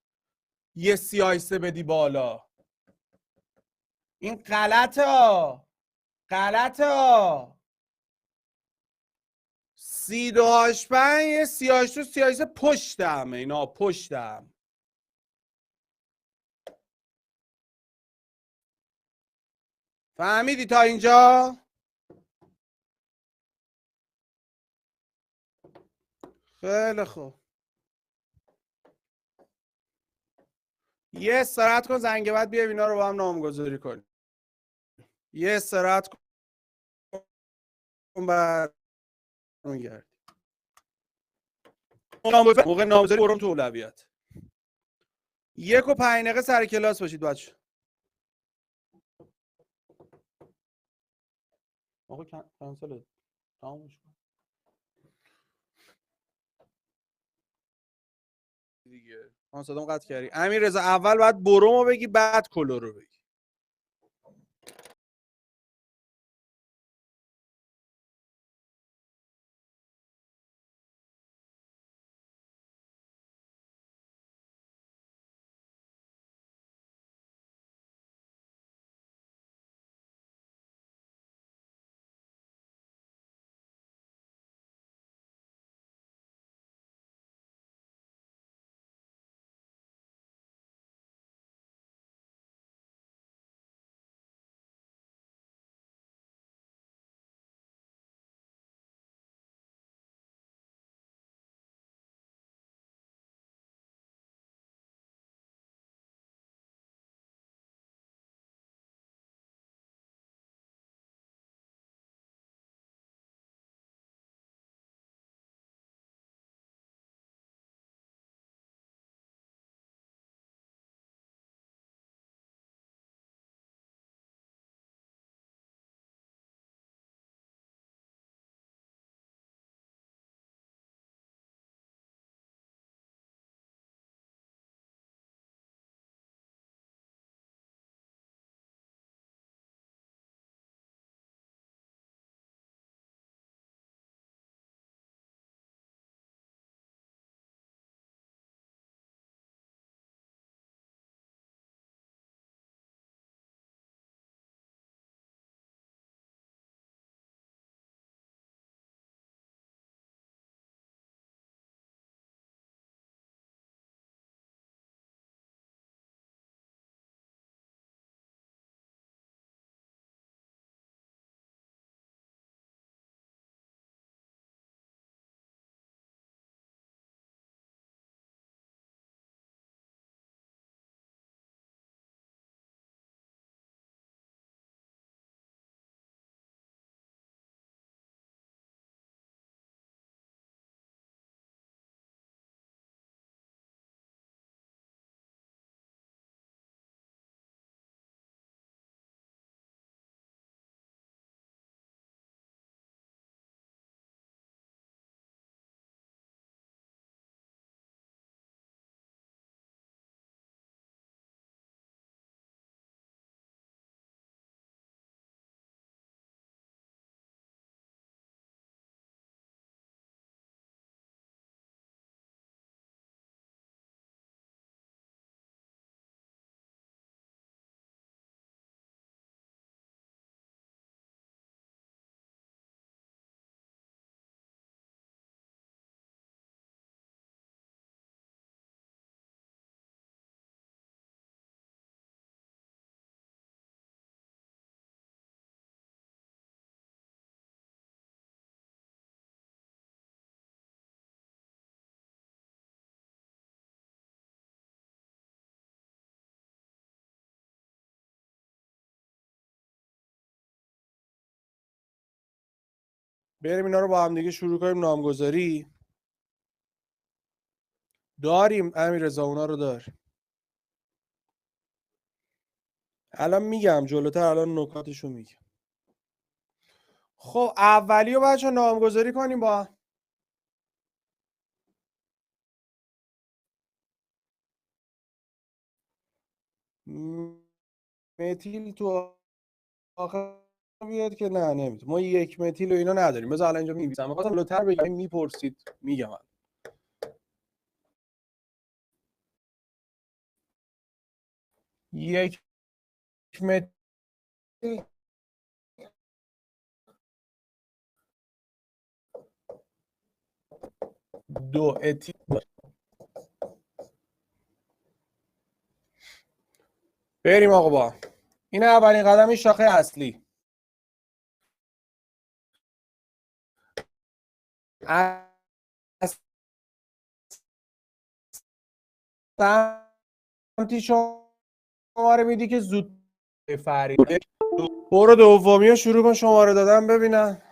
یه CH3 بدی بالا. این غلطه ها. غلطه ها. C2H5 یه CH2 CH3 پشتم. اینا پشتم. فهمیدی تا اینجا؟ خیلی خوب. یه استراحت کن، زنگ بعد بیا اینا رو با هم نامگذاری کنیم. یه استراحت کن برمیگردی. موقع نامگذاری برم تو اولویت. 1 و 5 دقیقه سر کلاس باشید بچه. آقا کنسل تمامش کن دیگه. من صدام قطع کردی. امیر رضا اول باید برومو بگی بعد کلورو بگی. بریم اینا رو با هم دیگه شروع کنیم نامگذاری. داریم امیر رضا اونا رو دار. الان میگم جلوتر، الان نکاتشو میگم. خب اولیو بچه نامگذاری کنیم با متیل تو آخر بیاد که نه نمیتون. ما 1 متیل و اینا نداریم. بذار الان اینجا می‌نویسم. می‌خواستم جلوتر بگم میپرسید میگم. 1 متیل 2 اتیل. بریم آقا با این اولین قدم شاخه اصلی. اصلا سمتی شماره میدی که زود فرید. برو دومی رو شروع کن شماره دادن ببینم.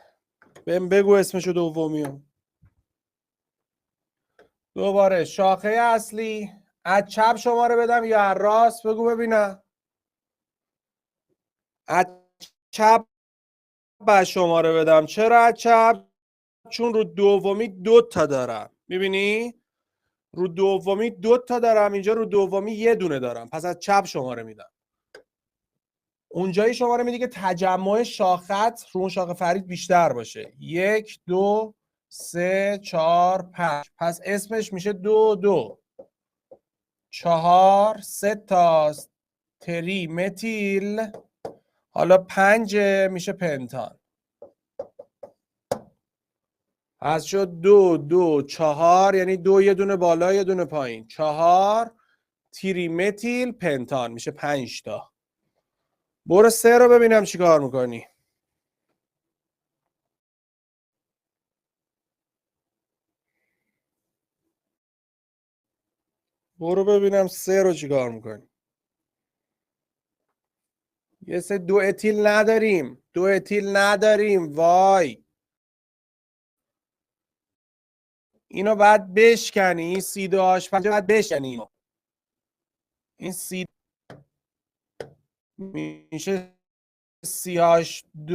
بهم بگو اسمشو دومی رو. دوباره شاخه اصلی از چپ شماره بدم یا از راست بگو ببینم. از چپ بعد شماره بدم. چرا از چپ؟ چون رو دومی 2 تا دارم. میبینی؟ رو دومی 2 تا دارم، اینجا رو دومی 1 دونه دارم، پس از چپ شماره میدم. اونجایی شماره میدی که تجمع شاخت رو اون شاخه فرید بیشتر باشه. 1 2 3 4 5. پس اسمش میشه 2 2 4 3 تاست تری متیل. حالا 5 میشه پنتان. پس شد 2 2 4، یعنی 2 یه دونه بالا یه دونه پایین. 4 تری متیل پنتان میشه 5 تا. برو 3 رو ببینم چی کار میکنی. برو ببینم 3 رو چی کار میکنی. یه سه 2 اتیل نداریم. 2 اتیل نداریم. وای. اینو بعد بشکنی. این C2H5 بعد بشکنی. این C میشه CH2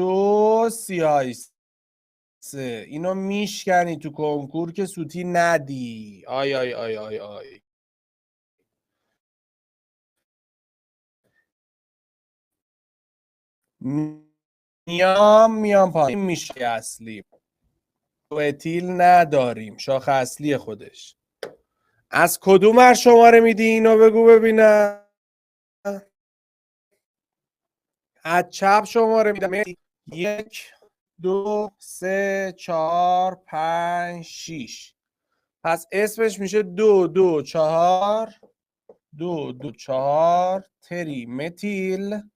CH3. اینو میشکنی تو کنکور که سوتی ندی. آی آی آی آی آی. میام پایین میشه اصلی. دو اتیل نداریم. شاخه اصلی خودش. از کدوم ور شماره میدی اینو بگو ببینم. از چپ شماره میدم. 1 2 3 4 5 6. پس اسمش میشه 2 2 4 2 2 4 تری متیل.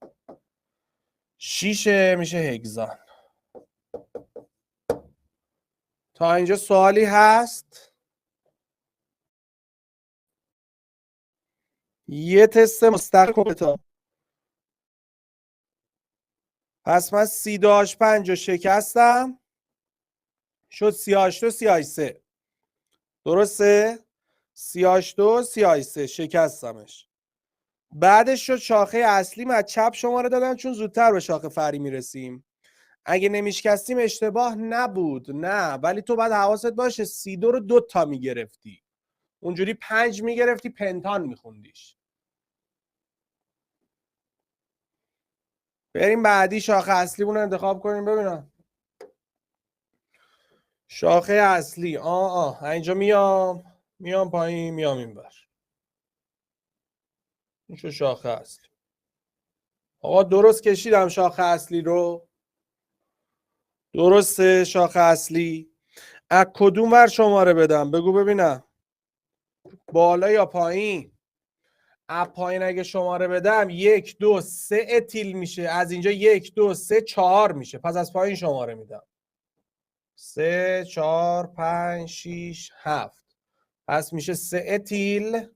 6 میشه هگزان. تا اینجا سوالی هست؟ یه تست مستقل تا. پس من C2H5 رو شکستم، شد CH2 CH3. درسته؟ CH2 CH3 شکستمش. بعدش شد شاخه اصلیم. از چپ شماره دادم چون زودتر به شاخه فری میرسیم. اگه نمیشکستیم اشتباه نبود. نه، ولی تو باید حواست باشه C2 رو 2 تا میگرفتی. اونجوری 5 میگرفتی پنتان میخوندیش. بریم بعدی شاخه اصلیمون رو انتخاب کنیم ببینم. شاخه اصلی. اینجا میام پایین میام اینور. این شو شاخه اصلی. آقا درست کشیدم شاخه اصلی رو. درسته شاخه اصلی. از کدوم ور شماره بدم بگو ببینم. بالا یا پایین؟ از پایین اگه شماره بدم 1 2 3 اتیل میشه. از اینجا 1 2 3 4 میشه. پس از پایین شماره میدم. 3 4 5 6 7. پس میشه 3 اتیل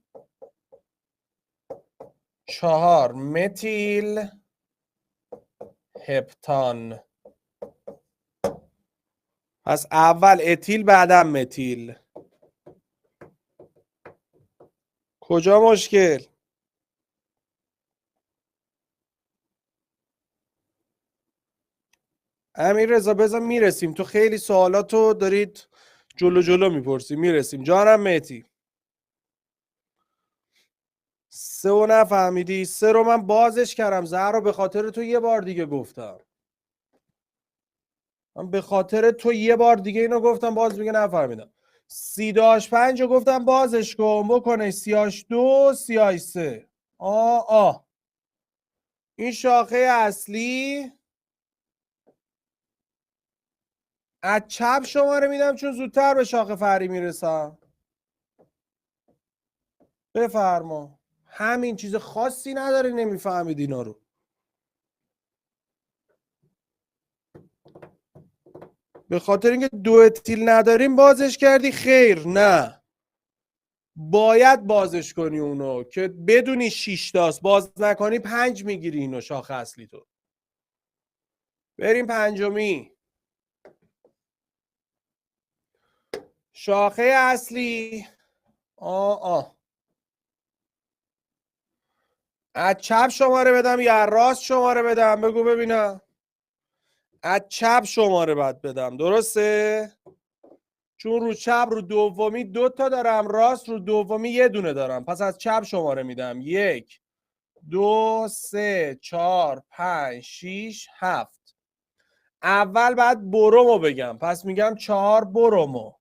4 متیل هپتان. پس اول اتیل بعدم متیل. کجا مشکل؟ امیر رضا بذار میرسیم. تو خیلی سوالاتو دارید جلو میپرسی. میرسیم. جانم مهدی. 3 رو نفهمیدی؟ 3 رو من بازش کردم. زهرا به خاطر تو یه بار دیگه گفتم. من به خاطر تو یه بار دیگه اینو گفتم باز میگه نفهمیدم. C2H5 رو گفتم بازش کن بکنه CH2 CH3. این شاخه اصلی. از چپ شماره میدم چون زودتر به شاخه فری میرسم. بفرما. همین، چیز خاصی نداره نمیفهمید اینا رو. به خاطر اینکه 2 اتیل نداریم بازش کردی؟ خیر، نه. باید بازش کنی اونو که بدونی 6 تاست. باز نکنی 5 میگیری اینو شاخه اصلی تو. بریم پنجمی. شاخه اصلی از چپ شماره بدم یا از راست شماره بدم؟ بگو ببینم. از چپ شماره باید بدم، درسته؟ چون رو چپ رو دومی 2 تا دارم، راست رو دومی 1 دونه دارم، پس از چپ شماره میدم. 1 2 3 4 5 6 7. اول بعد برومو بگم، پس میگم 4 برومو.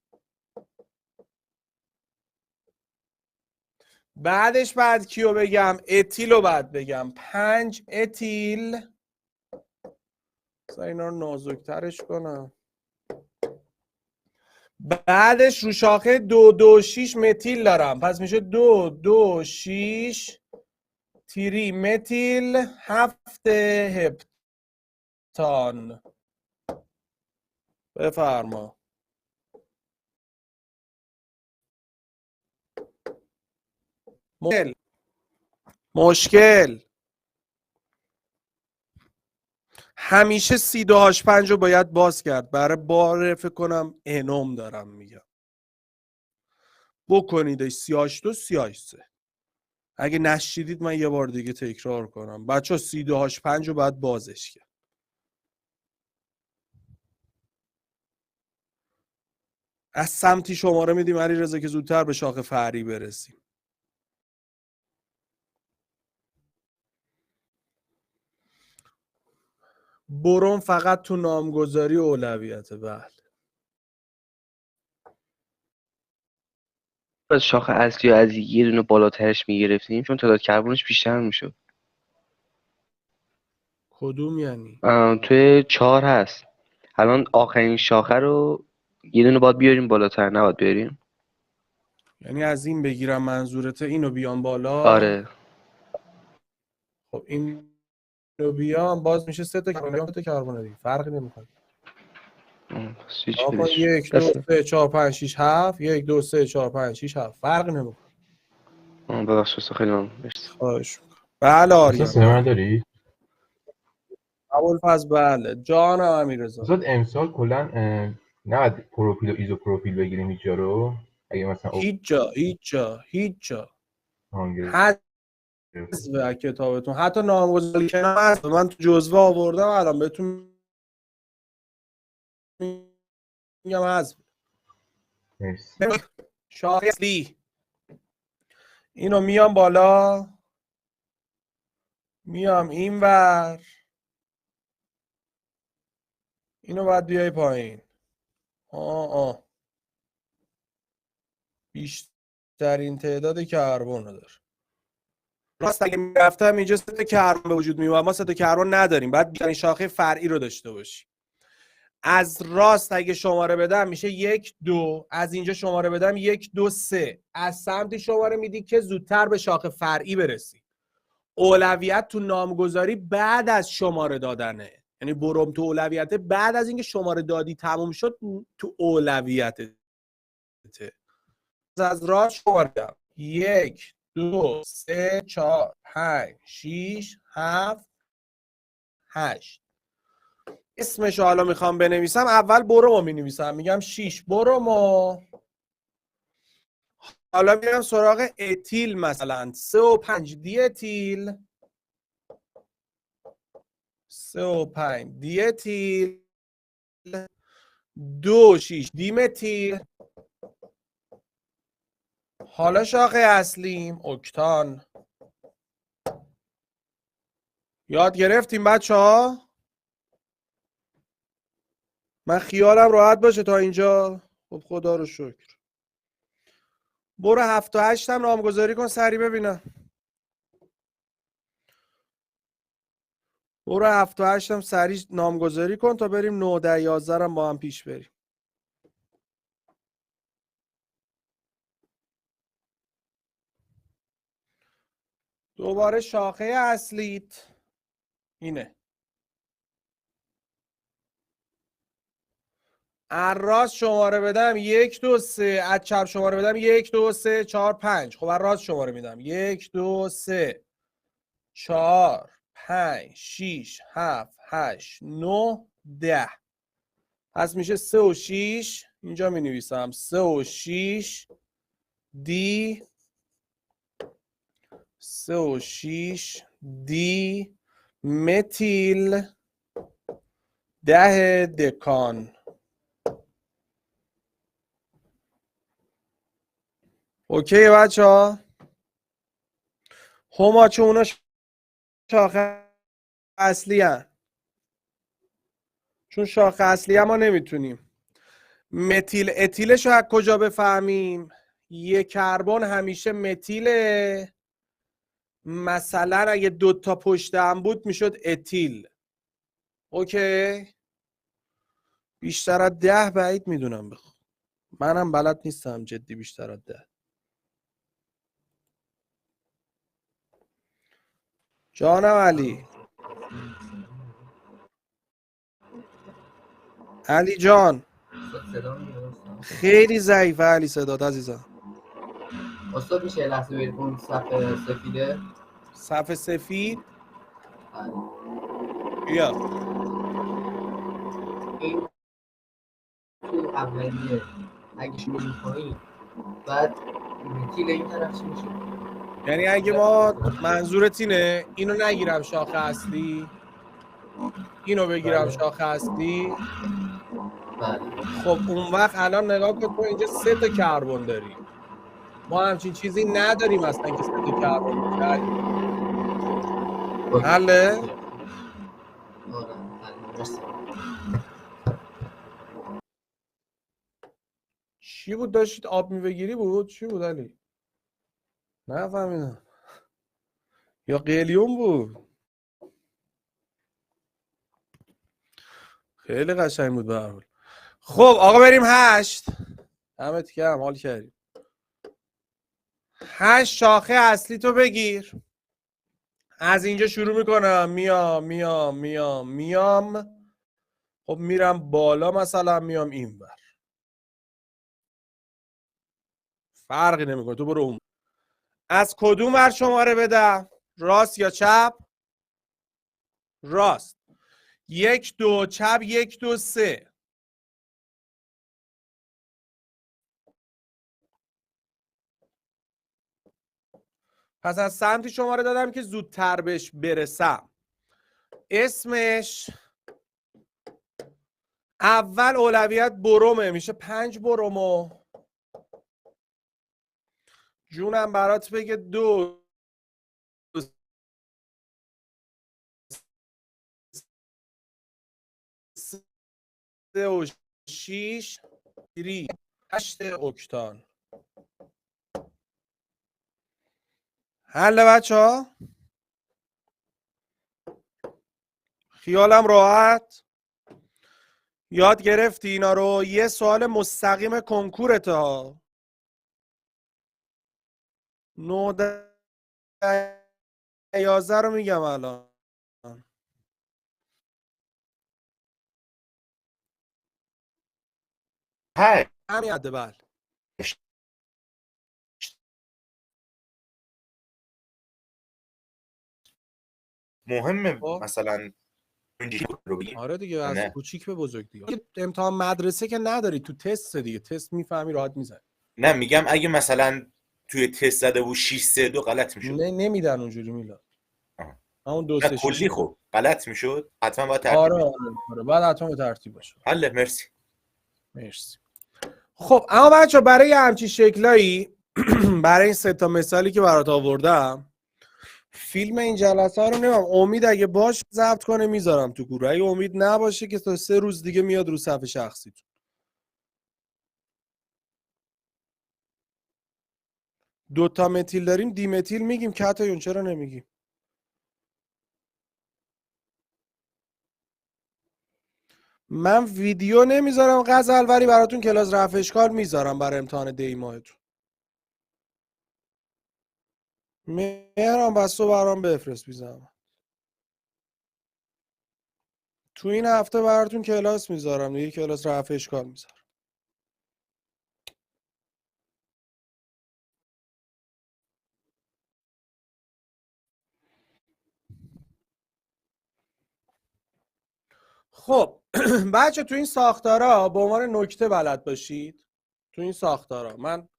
بعدش بعد کیو بگم؟ اتیلو بعد بگم. 5 اتیل. بذار اینا رو نازکترش کنم. بعدش رو شاخه 2 2 6 متیل دارم، پس میشه 2 2 6 تیری متیل 7 هپتان. بفرما. مشکل همیشه C2H5 رو باید باز کرد. برای بار فکر کنم انوم دارم میگم بکنیدش CH2 CH3. اگه نشیدید من یه بار دیگه تکرار کنم. بچه ها C2H5 رو باید بازش کرد. از سمتی شماره میدیم علیرضا که زودتر به شاخه فرعی برسیم. بروم فقط تو نامگذاری اولویته. بله. از شاخه اصلی از یه دونه بالاترش میگرفتیم چون تعداد کربنش بیشتر میشد. کدوم یعنی؟ توی 4 هست. الان آخرین شاخه رو یه دونه باید بیاریم بالاتر، نباید بیاریم. یعنی از این بگیرم منظورته اینو بیام بالا؟ آره. خب اینو بیام باز میشه 3 تا کربن، 3 تا کربن دیگه، فرقی نمیکنه. پس هیچ آقا بدش 1 2 بس. 3 4 5 6 7 1 2 3 4 5 6 7 فرقی نمیکنه. ببخشید خیلی ممنون. مرسی. خواهش می‌کنم. بله استاد آریان، صدا بله. داری؟ ابوالفضل بله. جانم امیررضا. استاد امسال کلا نباید پروفیل و ایزو پروفیل بگیریم هیچ جا رو، اگه مثلا هیچ جا آهنگر حذف کتابتون، حتی نامگذاری کنم هست. من تو جزوه آوردم الان بهتون میگم حذف. مرسی. شاخه اصلی اینو میام بالا، میام اینور، اینو باید بیای پایین. بیشترین تعداد کربن رو داره. راست اگه میرفتم اینجا 3 تا کربن به وجود میومد، ما 3 تا کربن نداریم، بعد بیشترین شاخه فرعی رو داشته باشیم. از راست اگه شماره بدم میشه 1 2، از اینجا شماره بدم 1 2 3. از سمت شماره میدی که زودتر به شاخه فرعی برسی. اولویت تو نامگذاری بعد از شماره دادنه، یعنی بروم تو اولویته بعد از اینکه شماره دادی تموم شد تو اولویته. از راست شماره دم 1 2 3 4 5 6 7 8. اسمشو حالا میخوام بنویسم، اول برومو مینویسم، میگم 6 برومو. حالا میرم سراغ اتیل، مثلا 3 و 5 دی اتیل، 3 و 5 دی اتیل، 2 6 دی متیل. حالا شاخه اصلیم اکتان. یاد گرفتیم بچه ها؟ من خیالم راحت باشه تا اینجا. خب خدا رو شکر. برو 7 و 8 هم نامگذاری کن سری ببینم. برو 7 و 8 هم سری نامگذاری کن تا بریم 9 10 11 هم با هم پیش بریم. دوباره شاخه اصلیت اینه. از راست شماره بدم 1 2 3، از چپ شماره بدم 1 2 3 4 5. خب از راست شماره میدم 1 2 3 4 5 6 7 8 9 10. پس میشه 3 و 6. اینجا می نویسم 3 و 6 دی 3 و 6 دی متیل 10 دکان. اوکی بچه ها؟ هما چون اونا شاخه اصلی هن. چون شاخه اصلی هم ما نمیتونیم متیل اتیلش رو از کجا بفهمیم؟ یک کربن همیشه متیله، مثلا اگه 2 تا پشت هم بود میشد اتیل. اوکی؟ بیشتر از 10 بعید میدونم بخون. منم بلد نیستم جدی بیشتر از 10. جانم علی. علی جان خیلی ضعیفه علی صدات عزیزم. استاد میشه لحظه برید اون صفحه سفیده؟ صفحه سفید بیا. این تو اولیه اگه شروع پایین بعد میتیل این طرف چی میشه؟ یعنی اگه ما منظورت اینه اینو نگیرم شاخه اصلی، اینو بگیرم بله. شاخه اصلی، بله. خب اون وقت الان نگاه کن تو اینجا 3 تا کربن داری. ما همچین چیزی نداریم اصلا که 3 تا کربن باشه. حله؟ آره. مرسی. چی بود داشتید آب میبگیری بود؟ چی بود علی؟ نفهمیدم. یا قلیون بود؟ خیلی قشنگ بود به هر حال. خب آقا بریم 8. دمت گرم حال کردیم. 8 شاخه اصلی تو بگیر. از اینجا شروع میکنم میام. خب میرم بالا مثلا میام این ور. فرقی نمیکنه تو برو اون. از کدوم ور شماره بدم؟ راست یا چپ؟ راست. 1 2 چپ 1 2 3. پس از سمتی شماره دادم که زودتر بهش برسم. اسمش اول اولویت برومه، میشه 5 برومو. جونم برات بگه 2 3 و 6 8 اکتان. حل بچه ها؟ خیالم راحت؟ یاد گرفتی اینا رو؟ یه سوال مستقیم کنکورت ها. 9 11 رو میگم الان. هی همین عده بل. مهمه خب. مثلا رو بگیم. آره دیگه از نه. کوچیک به بزرگ دیگه. امتحان مدرسه که نداری، تو تست دیگه. تست میفهمی راحت میزنی. نه میگم اگه مثلا توی تست زده بود 6 3 2 غلط میشد. نمیدن اونجوری میلاد. آها. همون 2 نه 3 کلی 6. خب غلط میشد. حتما باید ترتیب آره بشه. آره بعد حتما به ترتیب باشه. حله مرسی. مرسی. خب اما بچه برای همچین شکلایی برای این 3 تا مثالی که برات آوردم فیلم این جلسه رو نمیم. امید اگه باش ضبط کنه میذارم تو گروه. اگه امید نباشه که تا 3 روز دیگه میاد رو صفحه شخصیتون. 2 تا متیل داریم دیمتیل میگیم، کاتایون چرا نمیگیم؟ من ویدیو نمیذارم غزل، ولی براتون کلاس رفع اشکال میذارم برای امتحان دی ماهتون. مهران بس تو برام بفرست بیزم. تو این هفته براتون کلاس میذارم دیگه، کلاس رفع اشکال میذارم. خب بچه تو این ساختارا به عنوان نکته بلد باشید. تو این ساختارا من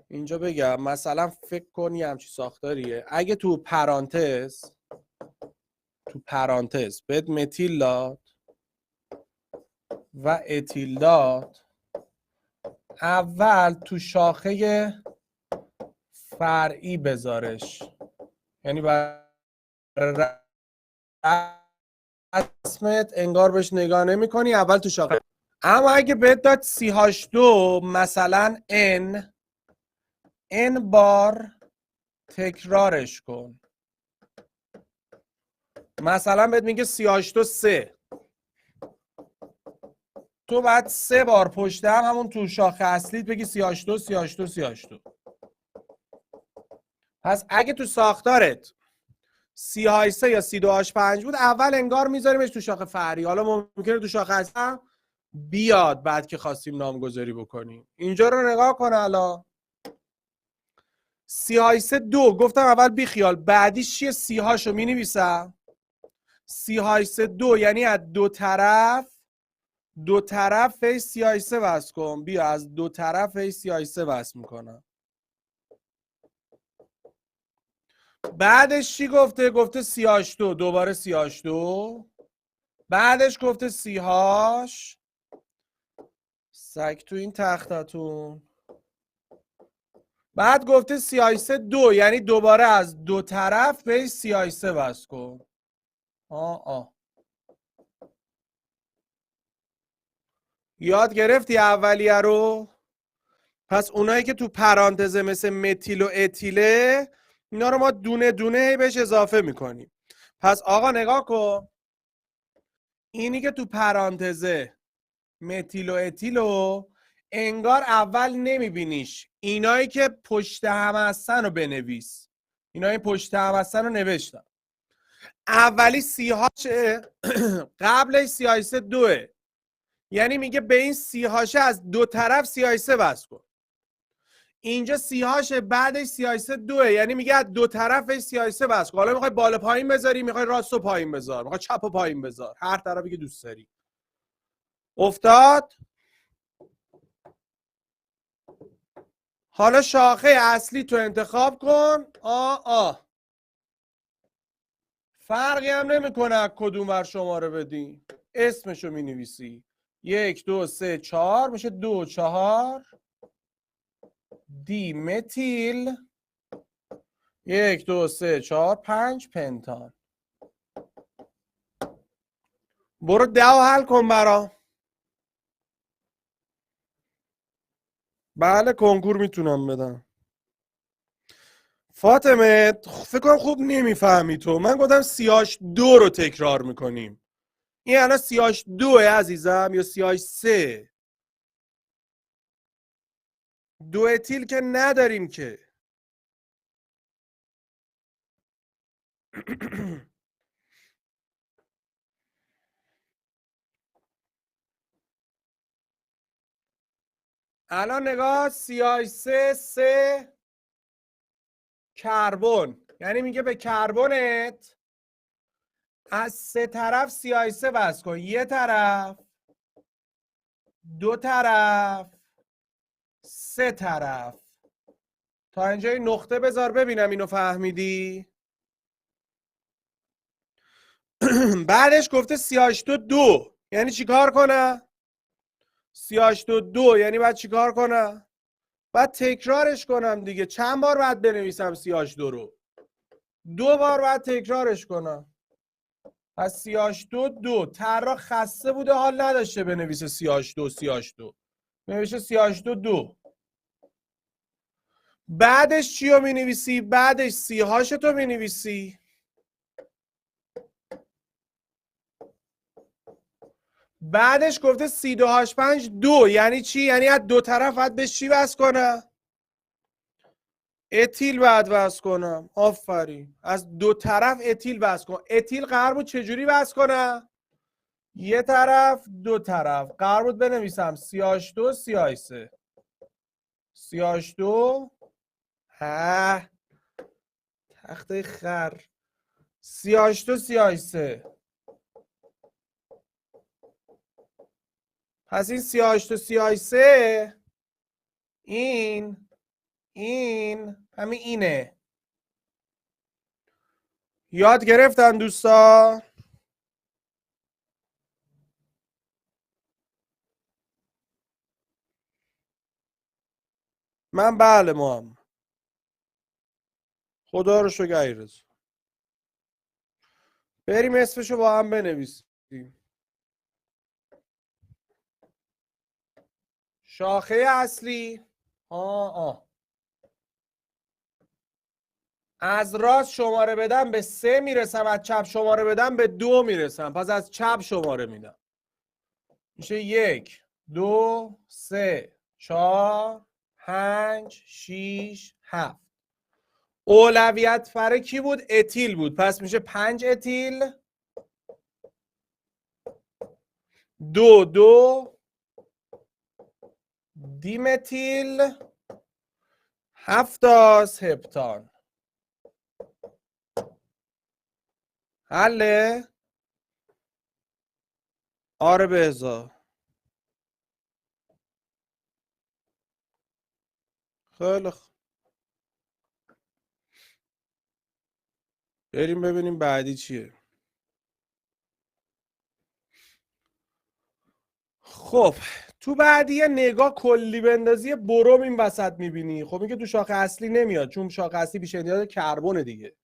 اینجا بگم مثلا فکر کنی همچین ساختاریه، اگه تو پرانتز بهت متیل داد و اتیل داد، اول تو شاخه فرعی بذارش، یعنی برای رسمت انگار بهش نگاه نمی کنی، اول تو شاخه. اما اگه بهت داد CH2 مثلا N بار تکرارش کن، مثلا بهت میگه CH2 3، تو بعد 3 بار پشت هم همون تو شاخه اصلیت بگی CH2. پس اگه تو ساختارت CH3 یا C2H5 بود، اول انگار میذاریمش تو شاخه فرعی. حالا ممکنه تو شاخه اصلی بیاد بعد که خواستیم نامگذاری بکنیم. اینجا رو نگاه کن. الان CH3 2 گفتم اول بی خیال، بعدیش چیه؟ CH رو مینویسم. CH3 2 یعنی از دو طرف فیس CH3 وصل کن. بیا از دو طرف فیس CH3 وصل میکنم. بعدش چی گفته؟ گفته CH2 دوباره CH2، بعدش گفته CH سگ تو این تختتون، بعد گفته CH3 2 یعنی دوباره از دو طرف به CH3 وصل کن. یاد گرفتی اولیه رو؟ پس اونایی که تو پرانتزه مثل متیل و اتیله، اینا رو ما دونه دونه بهش اضافه میکنیم. پس آقا نگاه کن، اینی که تو پرانتزه متیل و اتیلو انگار اول نمیبینیش، اینایی که پشت هم هستن رو بنویس. اینایی پشت هم هستن رو نوشتم. اولی CH قبلش CH3 2، یعنی میگه به این CH از دو طرف CH3 وصل کن. اینجا CH بعدش CH3 2، یعنی میگه از دو طرف CH3 وصل کن. حالا میخوای بالا پایین بذاری، میخوای راست و پایین بذار، میخوای چپ و پایین بذار، هر طرفی که دوست داری. افتاد؟ حالا شاخه اصلی تو انتخاب کن. فرقی هم نمیکنه کدوم ور شماره بدی، اسمشو می نویسی. 1 2 3 4 میشه 2 4 دی متیل، 1 2 3 4 5 پنتان. برو 10 حل کن برام. بله کنکور میتونم بدم. فاطمه فکر کنم خوب نمیفهمی تو. من گفتم CH2 رو تکرار میکنیم. این الان CH2 عزیزم یا CH3؟ دو اتیل که نداریم که. الان نگاه، CH3 3 کربن، یعنی میگه به کربنت از سه طرف CH3 وصل کن. یه طرف، دو طرف، سه طرف. تا اینجا این نقطه بذار ببینم اینو فهمیدی. بعدش گفته CH2 2 یعنی چیکار کنه؟ CH2 2 یعنی باید چیکار کنه؟ باید تکرارش کنم دیگه. چند بار باید بنویسم CH2 رو؟ 2 بار باید تکرارش کنم. پس CH2 2. طراح خسته بوده، حال نداشته بنویسه CH2 نوشته CH2 2. بعدش چی رو می نویسی؟ بعدش CH تو می نویسی. بعدش گفته C2H5 2 یعنی چی؟ یعنی از دو طرف باید به چی وصل کنه؟ اتیل باید وصل کنم. آفرین، از دو طرف اتیل وصل کن. اتیل قرار بود چجوری وصل کنه؟ یه طرف دو طرف قرار بود بنویسم CH2 CH3 CH2 تخته خر CH2 CH3 پس این CH2 CH3 این همین اینه. یاد گرفتن دوستا؟ من بله ما خدا رو شکر ایرز. بریم اسمشو با هم بنویسیم. شاخه اصلی از راست شماره بدم به 3 میرسم، از چپ شماره بدم به 2 میرسم. پس از چپ شماره میدم. میشه 1 2 3 4 5 6 7. اولویت فره کی بود؟ اتیل بود. پس میشه 5 اتیل 2 2 دیمتیل 7 هپتان. حله؟ آره بهزا. خیلی خوب. بریم ببینیم بعدی چیه. خب تو بعدی یه نگاه کلی بندازی بروم این وسط میبینی. خب این که تو شاخه اصلی نمیاد چون شاخه اصلی بیش امتداد کربن دیگه.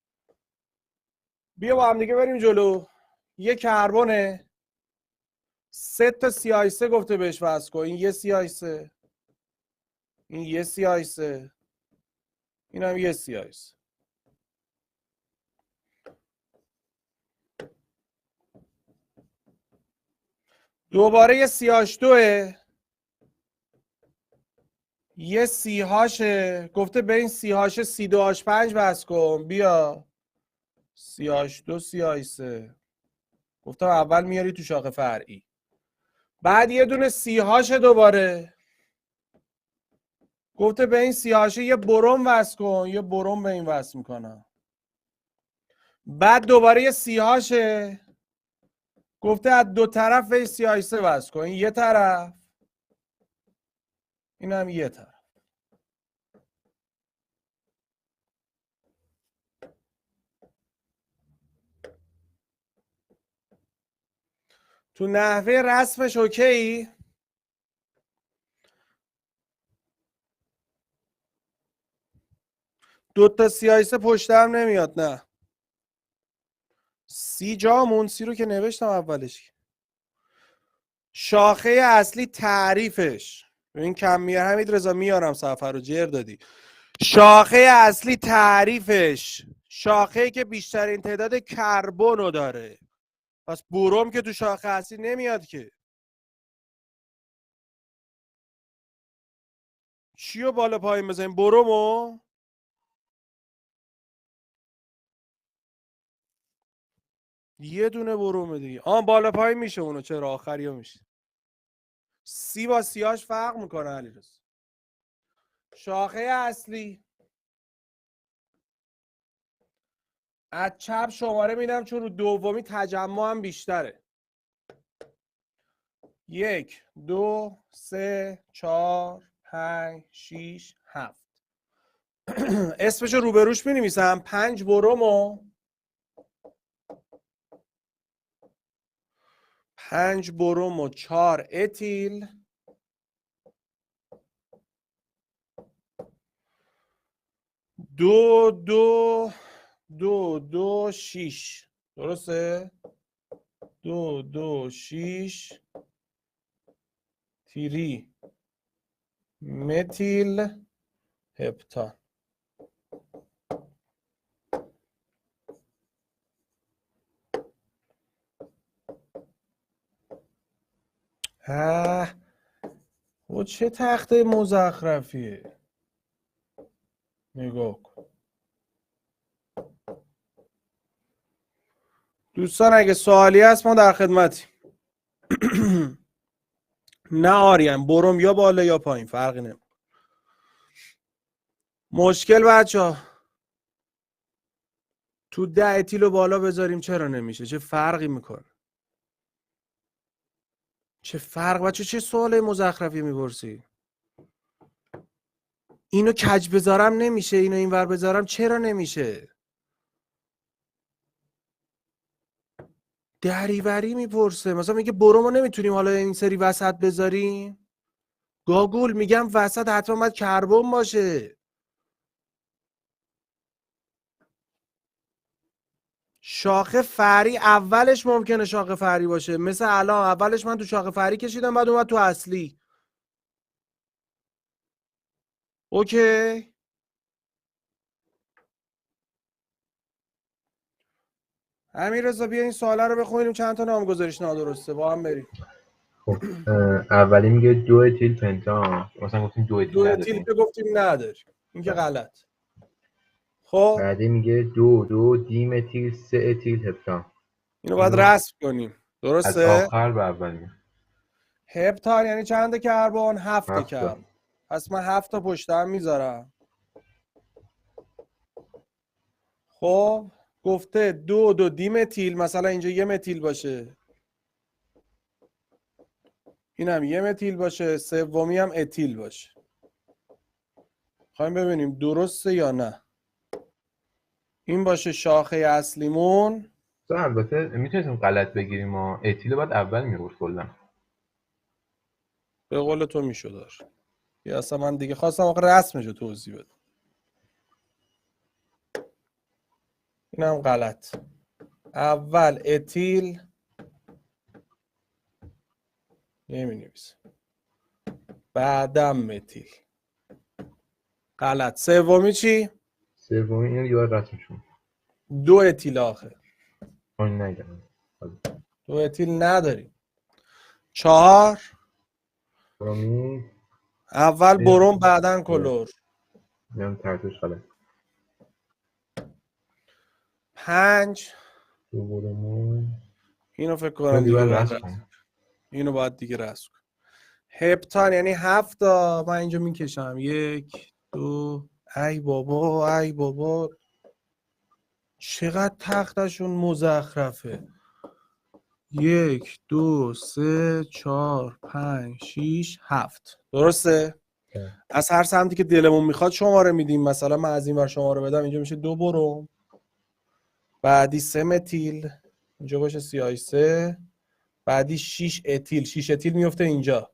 بیا با هم دیگه بریم جلو. یه کربونه 3 تا CH3 گفته بهش وصل کن. این یه CH3 این یه CH3 این هم یه CH3. دوباره یه CH2 یه CH گفته به این CH C2H5 وصل کن. بیا CH2 CH3 گفتم اول میاری تو شاخه فرعی. بعد یه دونه CH دوباره گفته به این CH یه بروم وصل کن. یه بروم به این وصل میکنم. بعد دوباره یه CH گفته از دو طرف به CH3 وصل کن. این یه طرف این هم یه طرف. تو نحوه رسمش اوکی؟ دو تا CH3 پشت هم نمیاد. نه سی جامون سی رو که نوشتم اولش. شاخه اصلی تعریفش این کمیه حمید رضا میارم صفحه رو جر دادی. شاخه اصلی تعریفش شاخه‌ای که بیشترین تعداد کربن رو داره. پس بروم که تو شاخه اصلی نمیاد که. چیو بالا پایین بزنیم؟ برومو؟ یه دونه برومه دیگه. بالا پایین میشه اونو. چرا آخریو میشه؟ سی با سیاش فرق میکنه علیرضا. شاخه اصلی از چپ شماره میدم چون رو دومی تجمع هم بیشتره. 1 2 3 4 5 6 7. اسمشو روبروش مینویسم. 5 برومو 5 برومو 4 اتیل 2 2 2 2 6. درسته؟ 2 2 6 تیری متیل هپتان. و چه تخته مزخرفیه. نگاه کن دوستان. اگه سوالی هست ما در خدمتیم. نه آریان، بروم یا بالا یا پایین، فرقی نمیکنه. مشکل بچه تو 10 اتیل رو بالا بذاریم چرا نمیشه؟ چه فرقی میکنه؟ چه فرق بچه؟ چه سوال مزخرفی میپرسی؟ اینو کج بذارم نمیشه، اینو اینور بذارم چرا نمیشه؟ دریوری میپرسه. مثلا میگه برومو نمیتونیم حالا این سری وسط بذاریم؟ گاگول میگم وسط حتما باید کربن باشه. شاخه فرعی اولش ممکنه شاخه فرعی باشه، مثل الان اولش من تو شاخه فرعی کشیدم بعد اومد تو اصلی. اوکی. امیررضا بیا این سوالا رو بخونیم، چند تا نامگذاریش نادرسته با هم بریم. خب اولی میگه 2 اتیل پنتان، مثلا گفتیم 2 دو اتیل اتیل نداریم. که گفتیم نداریم، این که بله. غلط. خب بعدی میگه 2 دی متیل 3 اتیل هپتان. اینو باید اینو رسم کنیم، از درسته؟ آخر به اول میگه. هپتان یعنی چند کربن؟ 7 7 تا. کربن. پس من 7 تا پشت هم میذارم. خب گفته 2 دی متیل، مثلا اینجا 1 متیل باشه، اینم 1 متیل باشه، سومی هم اتیل باشه. خواهیم ببینیم درسته یا نه. این باشه شاخه اصلیمون. البته میتونستیم غلط بگیریم و اتیل رو باید اول میگفت کلا. به قول تو میشد. یا اصلا من دیگه خواستم آخه رسمشو توضیح بدم. اینم غلط. اول اتیل نمی‌نویسه، بعدم متیل. غلط. سومی چی؟ سومی اینو دیگه باید رسمشون. 2 اتیل آخه. اون نگم. 2 اتیل نداریم. 4 سومی اول بروم بعدن کلور. میام ترتیبش غلط. 5 2 برومون اینو فکر اینو کنم دیگه دیگه باید باید رسم کنیم. اینو باید دیگه رسم کنم. هپتان یعنی 7 تا. من اینجا میکشم 1 2. ای بابا ای بابا چقدر تختشون مزخرفه. 1 2 3 4 5 6 7. درسته؟ از هر سمتی که دلمون میخواد شماره میدیم. مثلا من از این ور شماره بدم، اینجا میشه 2 بروم، بعدی 3 متیل، اینجا باشه CH3، بعدی 6 اتیل. 6 اتیل میفته اینجا.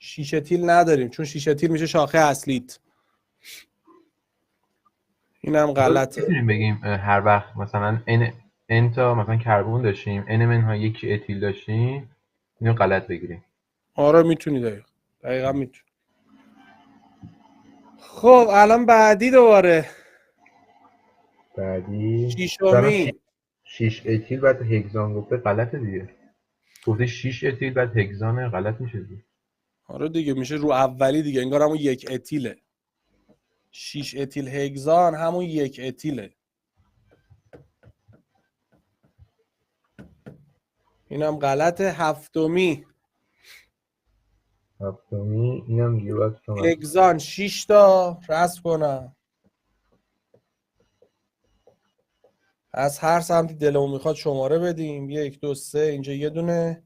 6 اتیل نداریم چون 6 اتیل میشه شاخه اصلیت. اینم غلطه. میتونیم بگیم هر وقت مثلا n تا مثلا کربن داشتیم n منها یکی اتیل داشتیم اینو غلط بگیریم. آره میتونی، دقیقا میتونی. خب الان بعدی دوباره بعدی شیشمی. 6 اتیل بعد هگزان گفته غلطه دیگه. گفته 6 اتیل بعد هگزانه، غلط میشه دیگه. آره دیگه میشه رو اولی دیگه، انگار همون 1 اتیله. 6 اتیل هگزان همون 1 اتیله. اینم غلطه. هفتمی هفتمی اینم دیگه باید شما هگزان 6 تا رسم کنم. از هر سمتی دلمون میخواد شماره بدیم. 1 2 3 اینجا یه دونه،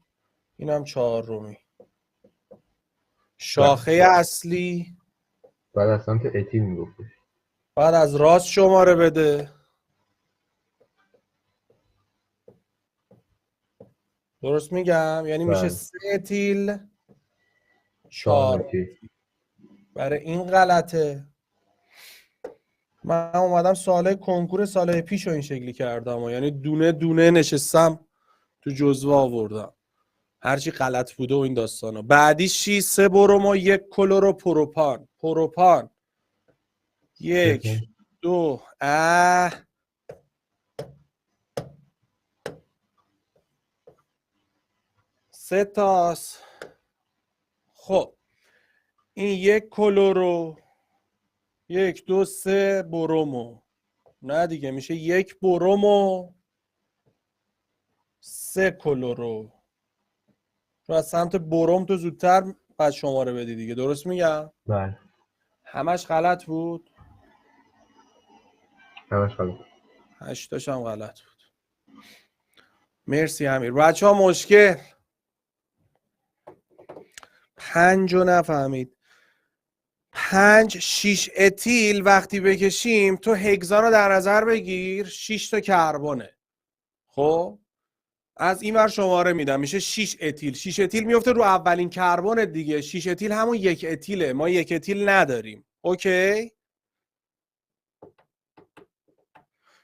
اینم 4 رومی. شاخه اصلی بعد از سمت اتیل میگفتش. بعد از راست شماره بده. درست میگم؟ یعنی میشه بله. 3 اتیل 4 4. اتیل. برای این غلطه. من اومدم سوال کنکور سال پیش رو این شکلی کردم یعنی دونه دونه نشستم تو جزوه آوردم هرچی غلط بوده و این داستانا. بعدی 3 بروم و 1 کلورو پروپان. پروپان 1 2 3 تاست. خب این 1 کلورو 1 2 3 برومو، نه دیگه میشه 1 برومو 3 کلورو. چون از سمت بروم تو زودتر باید شماره بدی دیگه، درست میگم؟ بله. همش غلط بود. همش خالی. 8 تاش هم غلط بود. مرسی امیر. بچه ها مشکل 5 رو نفهمید. 5 6 اتیل وقتی بکشیم تو هگزان رو در نظر بگیر، 6 تا کربونه. خب از این ور شماره میدم، میشه 6 اتیل. 6 اتیل میفته رو اولین کربن دیگه. 6 اتیل همون 1 اتیله، ما 1 اتیل نداریم. اوکی؟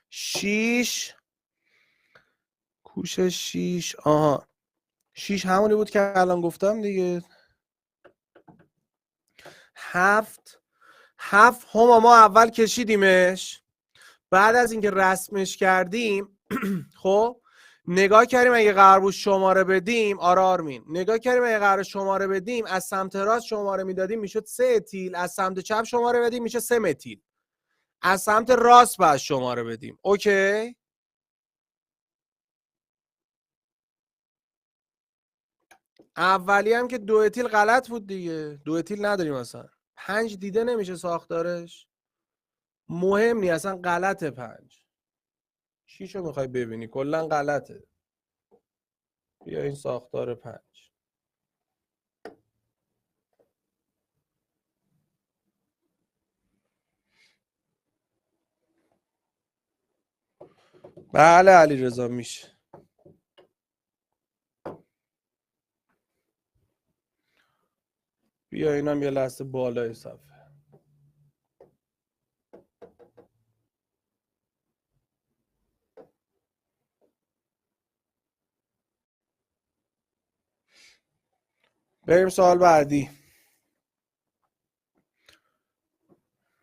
6 کوش 6 آها 6 همونی بود که الان گفتم دیگه. 7 هم ما اول کشیدیمش، بعد از اینکه رسمش کردیم خب نگاه کردیم اگه قرار بود شماره بدیم، آرمین نگاه کردیم اگه قرار شماره بدیم از سمت راست شماره میدادیم میشد 3 اتیل، از سمت چپ شماره بدیم میشه 3 متیل. از سمت راست باید شماره بدیم. اوکی؟ اولی هم که 2 اتیل غلط بود دیگه، 2 اتیل نداریم اصلا. 5 دیده نمیشه ساختارش، مهم نی اصلا، غلطه. 5 6 رو میخوای ببینی کلا غلطه. بیا این ساختار 5. بله علیرضا میشه. بیا اینم یه لحظه بالای صفحه. بریم سوال بعدی.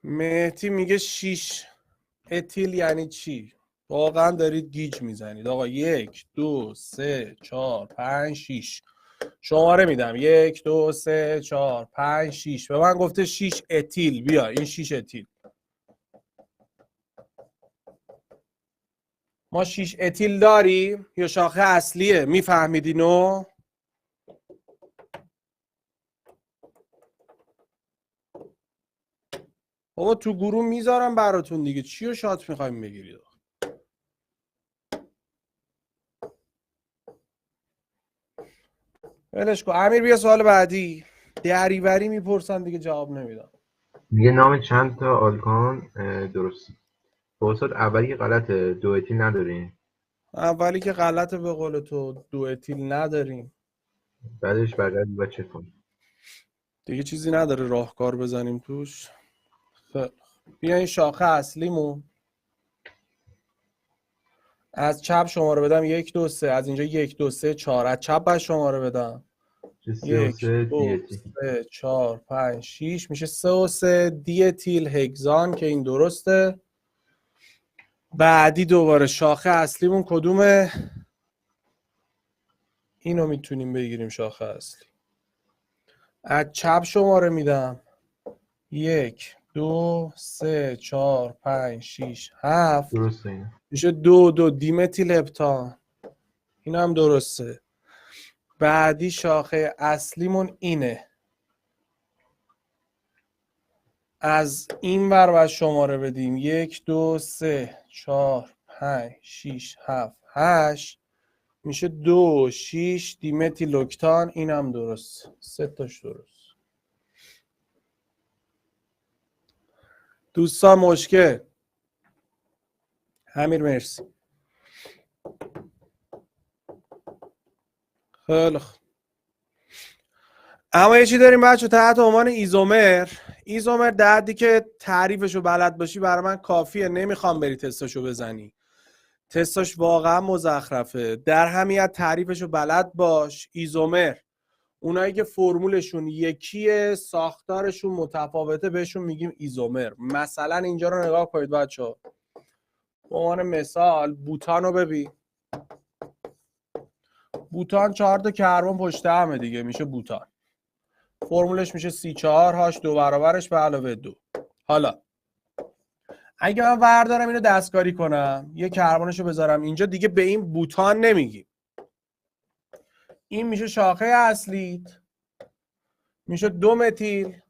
مهدی میگه 6 اتیل یعنی چی؟ واقعا دارید گیج میزنید آقا. 1 2 3 4 5 6 شماره میدم. 1 2 3 4 5 6 به من گفته 6 اتیل. بیا این 6 اتیل. ما 6 اتیل داریم یا شاخه اصلیه؟ میفهمید اینو؟ بابا تو گروه میذارم براتون دیگه، چی رو شات میخوایم بگیرید؟ ولش کن. امیر بیا سوال بعدی. دریوری میپرسن دیگه جواب نمیدم. میگه نام چند تا آلکان درسته. فرصت اولی که غلطه، 2 اتیل نداریم. اولی که غلطه به قول تو، 2 اتیل نداریم. بعدش برگردیم و چک کنیم. دیگه چیزی نداره راهکار بزنیم توش. بیا این شاخه اصلیمون از چپ شماره بدم 1 2 3. از اینجا 1 2 3 4. از چپ باید شماره بدم 1 2 3 4 5 6 میشه 3 و 3 دی اتیل هگزان که این درسته. بعدی دوباره شاخه اصلیمون کدومه؟ اینو میتونیم بگیریم شاخه اصلی. از چپ شماره میدم 1 2 3 4 5 6 7 درسته اینه. میشه 2 2 دیمتیل هپتان. این هم درسته. بعدی شاخه اصلیمون اینه. از این ور باید شماره بدیم 1 2 3 4 5 6 7 8 میشه 2 6 دیمتیل اکتان. این هم درست. 3 تاش درست. دوستان مشکل؟ امیر مرسی. خیلی خوب. اما یه چی داریم بچه تحت عنوان ایزومر. ایزومر در حدی که تعریفشو بلد باشی برای من کافیه، نمیخوام بری تستاشو بزنی. تستاش واقعا مزخرفه. در همیت تعریفشو بلد باش. ایزومر اونایی که فرمولشون یکیه ساختارشون متفاوته بهشون میگیم ایزومر. مثلا اینجا رو نگاه کنید بچه. به عنوان مثال بوتان رو ببین. بوتان 4 تا کربن پشت همه دیگه، میشه بوتان. فرمولش میشه C4H 2 برابرش به علاوه 2. حالا اگه من بردارم اینو دستکاری کنم یه کربنشو بذارم اینجا، دیگه به این بوتان نمیگیم. این میشه شاخه اصلیت، میشه 2 متیل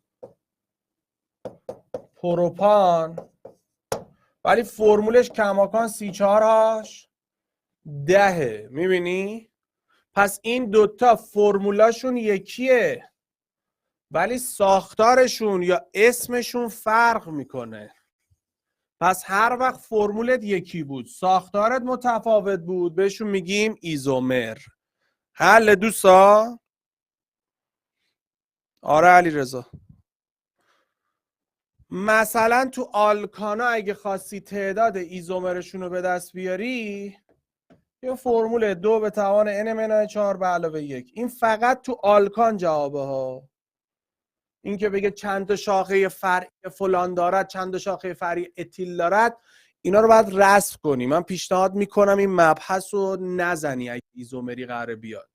پروپان، ولی فرمولش کماکان C4H 10. میبینی؟ پس این دوتا فرمولاشون یکیه ولی ساختارشون یا اسمشون فرق میکنه. پس هر وقت فرمولت یکی بود ساختارت متفاوت بود بهشون میگیم ایزومر. حل دوستا؟ آره علی رضا. مثلا تو آلکانا اگه خواستی تعداد ایزومرشون رو به دست بیاری یه فرمول 2 به توان n-4 به علاوه 1. این فقط تو آلکان جوابه ها. این که بگه چند تا شاخه فرعی فلان دارد، چند تا شاخه فرعی اتیل دارد، اینا رو باید رسم کنی. من پیشنهاد میکنم این مبحث رو نزنی اگه ایزومری قراره بیاد.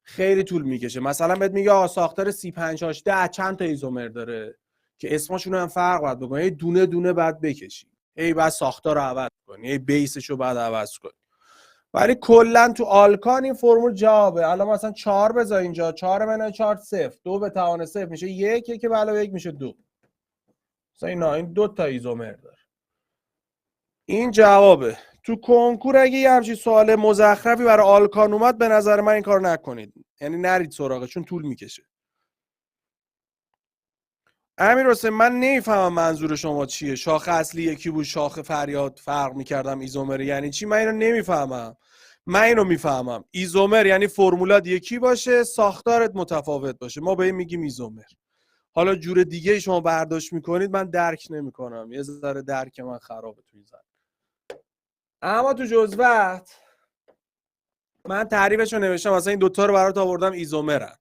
خیلی طول میکشه. مثلا بهت میگه آقا ساختار C5H10 چند تا ایزومر داره که اسمشون هم فرق باید بکنی. دونه دونه بعد بکشی. بعد ساختار رو عوض کنی. بیسش رو بعد عوض کنی. ولی کلا تو آلکان این فرمول جوابه. الان مثلا 4 بذار اینجا، 4-4 0، 2 به توان 0 میشه 1، 1 به علاوه 1 میشه 2. مثلا این 2 تا ایزومر داره. این جوابه. تو کنکور اگه یه همچین سوال مزخرفی برای آلکان اومد به نظر من این کار نکنید. یعنی نرید سراغش چون طول میکشه. امیر حسین من نمیفهمم منظور شما چیه. شاخه اصلی یکی بود، شاخه فریاد فرق میکردم، ایزومر یعنی چی؟ من اینو نمیفهمم. من اینو میفهمم ایزومر یعنی فرمولات یکی باشه ساختارت متفاوت باشه، ما به این میگیم ایزومر. حالا جور دیگه شما برداشت میکنید من درک نمیکنم، یه ذره درک من خرابه توی زن. اما تو جزوت من تعریفشو نوشتم. مثلا این دوتا رو برات آوردم ایزومرن.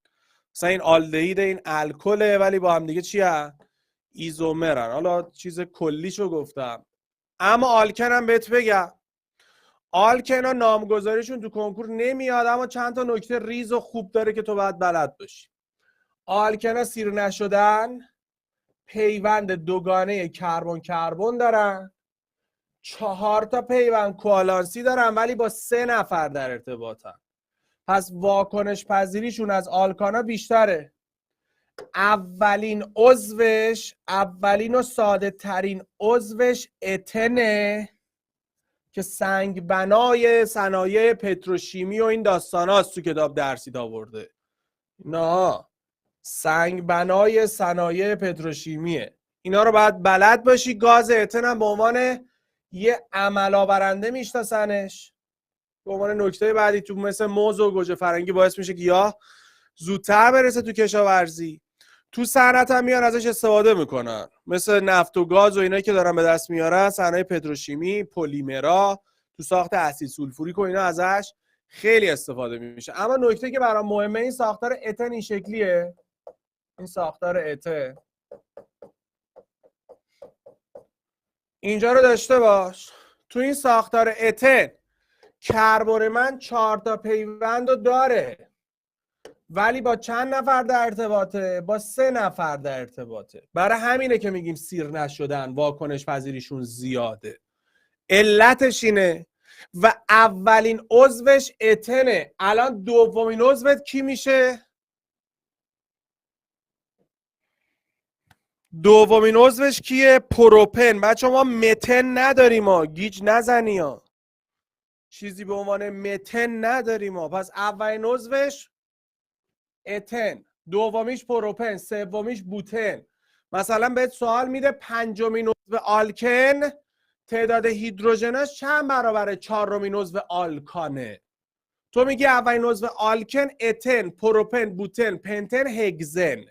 مثلا این آلدهید این الکله ولی با هم دیگه چیه؟ ایزومرن. حالا چیز کلیشو گفتم. اما آلکن هم بهت بگم آلکن ها نامگذاریشون تو کنکور نمیاد اما چند تا نکته ریز و خوب داره که تو باید بلد باشی. آلکن ها سیر نشدن، پیوند دوگانه کربن کربن دارن، 4 تا پیوند کوالانسی دارن ولی با 3 نفر در ارتباطن. پس واکنش پذیریشون از آلکانا بیشتره. اولین و ساده ترین عضوش اتنه که سنگ بنای صنایع پتروشیمی و این داستان هاست تو کتاب درسید آورده. نه سنگ بنای صنایع پتروشیمیه. اینا رو باید بلد باشی. گاز اتن هم به عنوان یه عمل آورنده میشناسنش. به عنوان نکته بعدی تو مثل موز و گوجه فرنگی باعث میشه که یا زودتر برسه تو کشاورزی. تو صنعت هم میان ازش استفاده میکنن مثل نفت و گاز و اینایی که دارن به دست میارن، صنایع پتروشیمی، پلیمرا، تو ساخت اسید سولفوریک و اینا ازش خیلی استفاده میشه. اما نکته که برام مهمه این ساختار اتن این شکلیه. این ساختار اتن اینجا رو داشته باش. تو این ساختار اتن کربن من 4 تا پیوند رو داره ولی با چند نفر در ارتباطه؟ با 3 نفر در ارتباطه. برای همینه که میگیم سیر نشدن، واکنش پذیریشون زیاده. علتش اینه. و اولین عضوش اتنه. الان دومین عضوت کی میشه؟ دومین عضوش کیه؟ پروپن. بچه ما متن نداریم ها، گیج نزنی ها. چیزی به عنوان متن نداریم ها. پس اولین عضوش اتن، دومیش پروپن، سومیش بوتن. مثلا بهت سوال میده پنجمین عضو آلکن تعداد هیدروژناش چند برابر چهارمین عضو آلکانه؟ تو میگی اولین عضو آلکن اتن، پروپن، بوتن، پنتن، هگزن.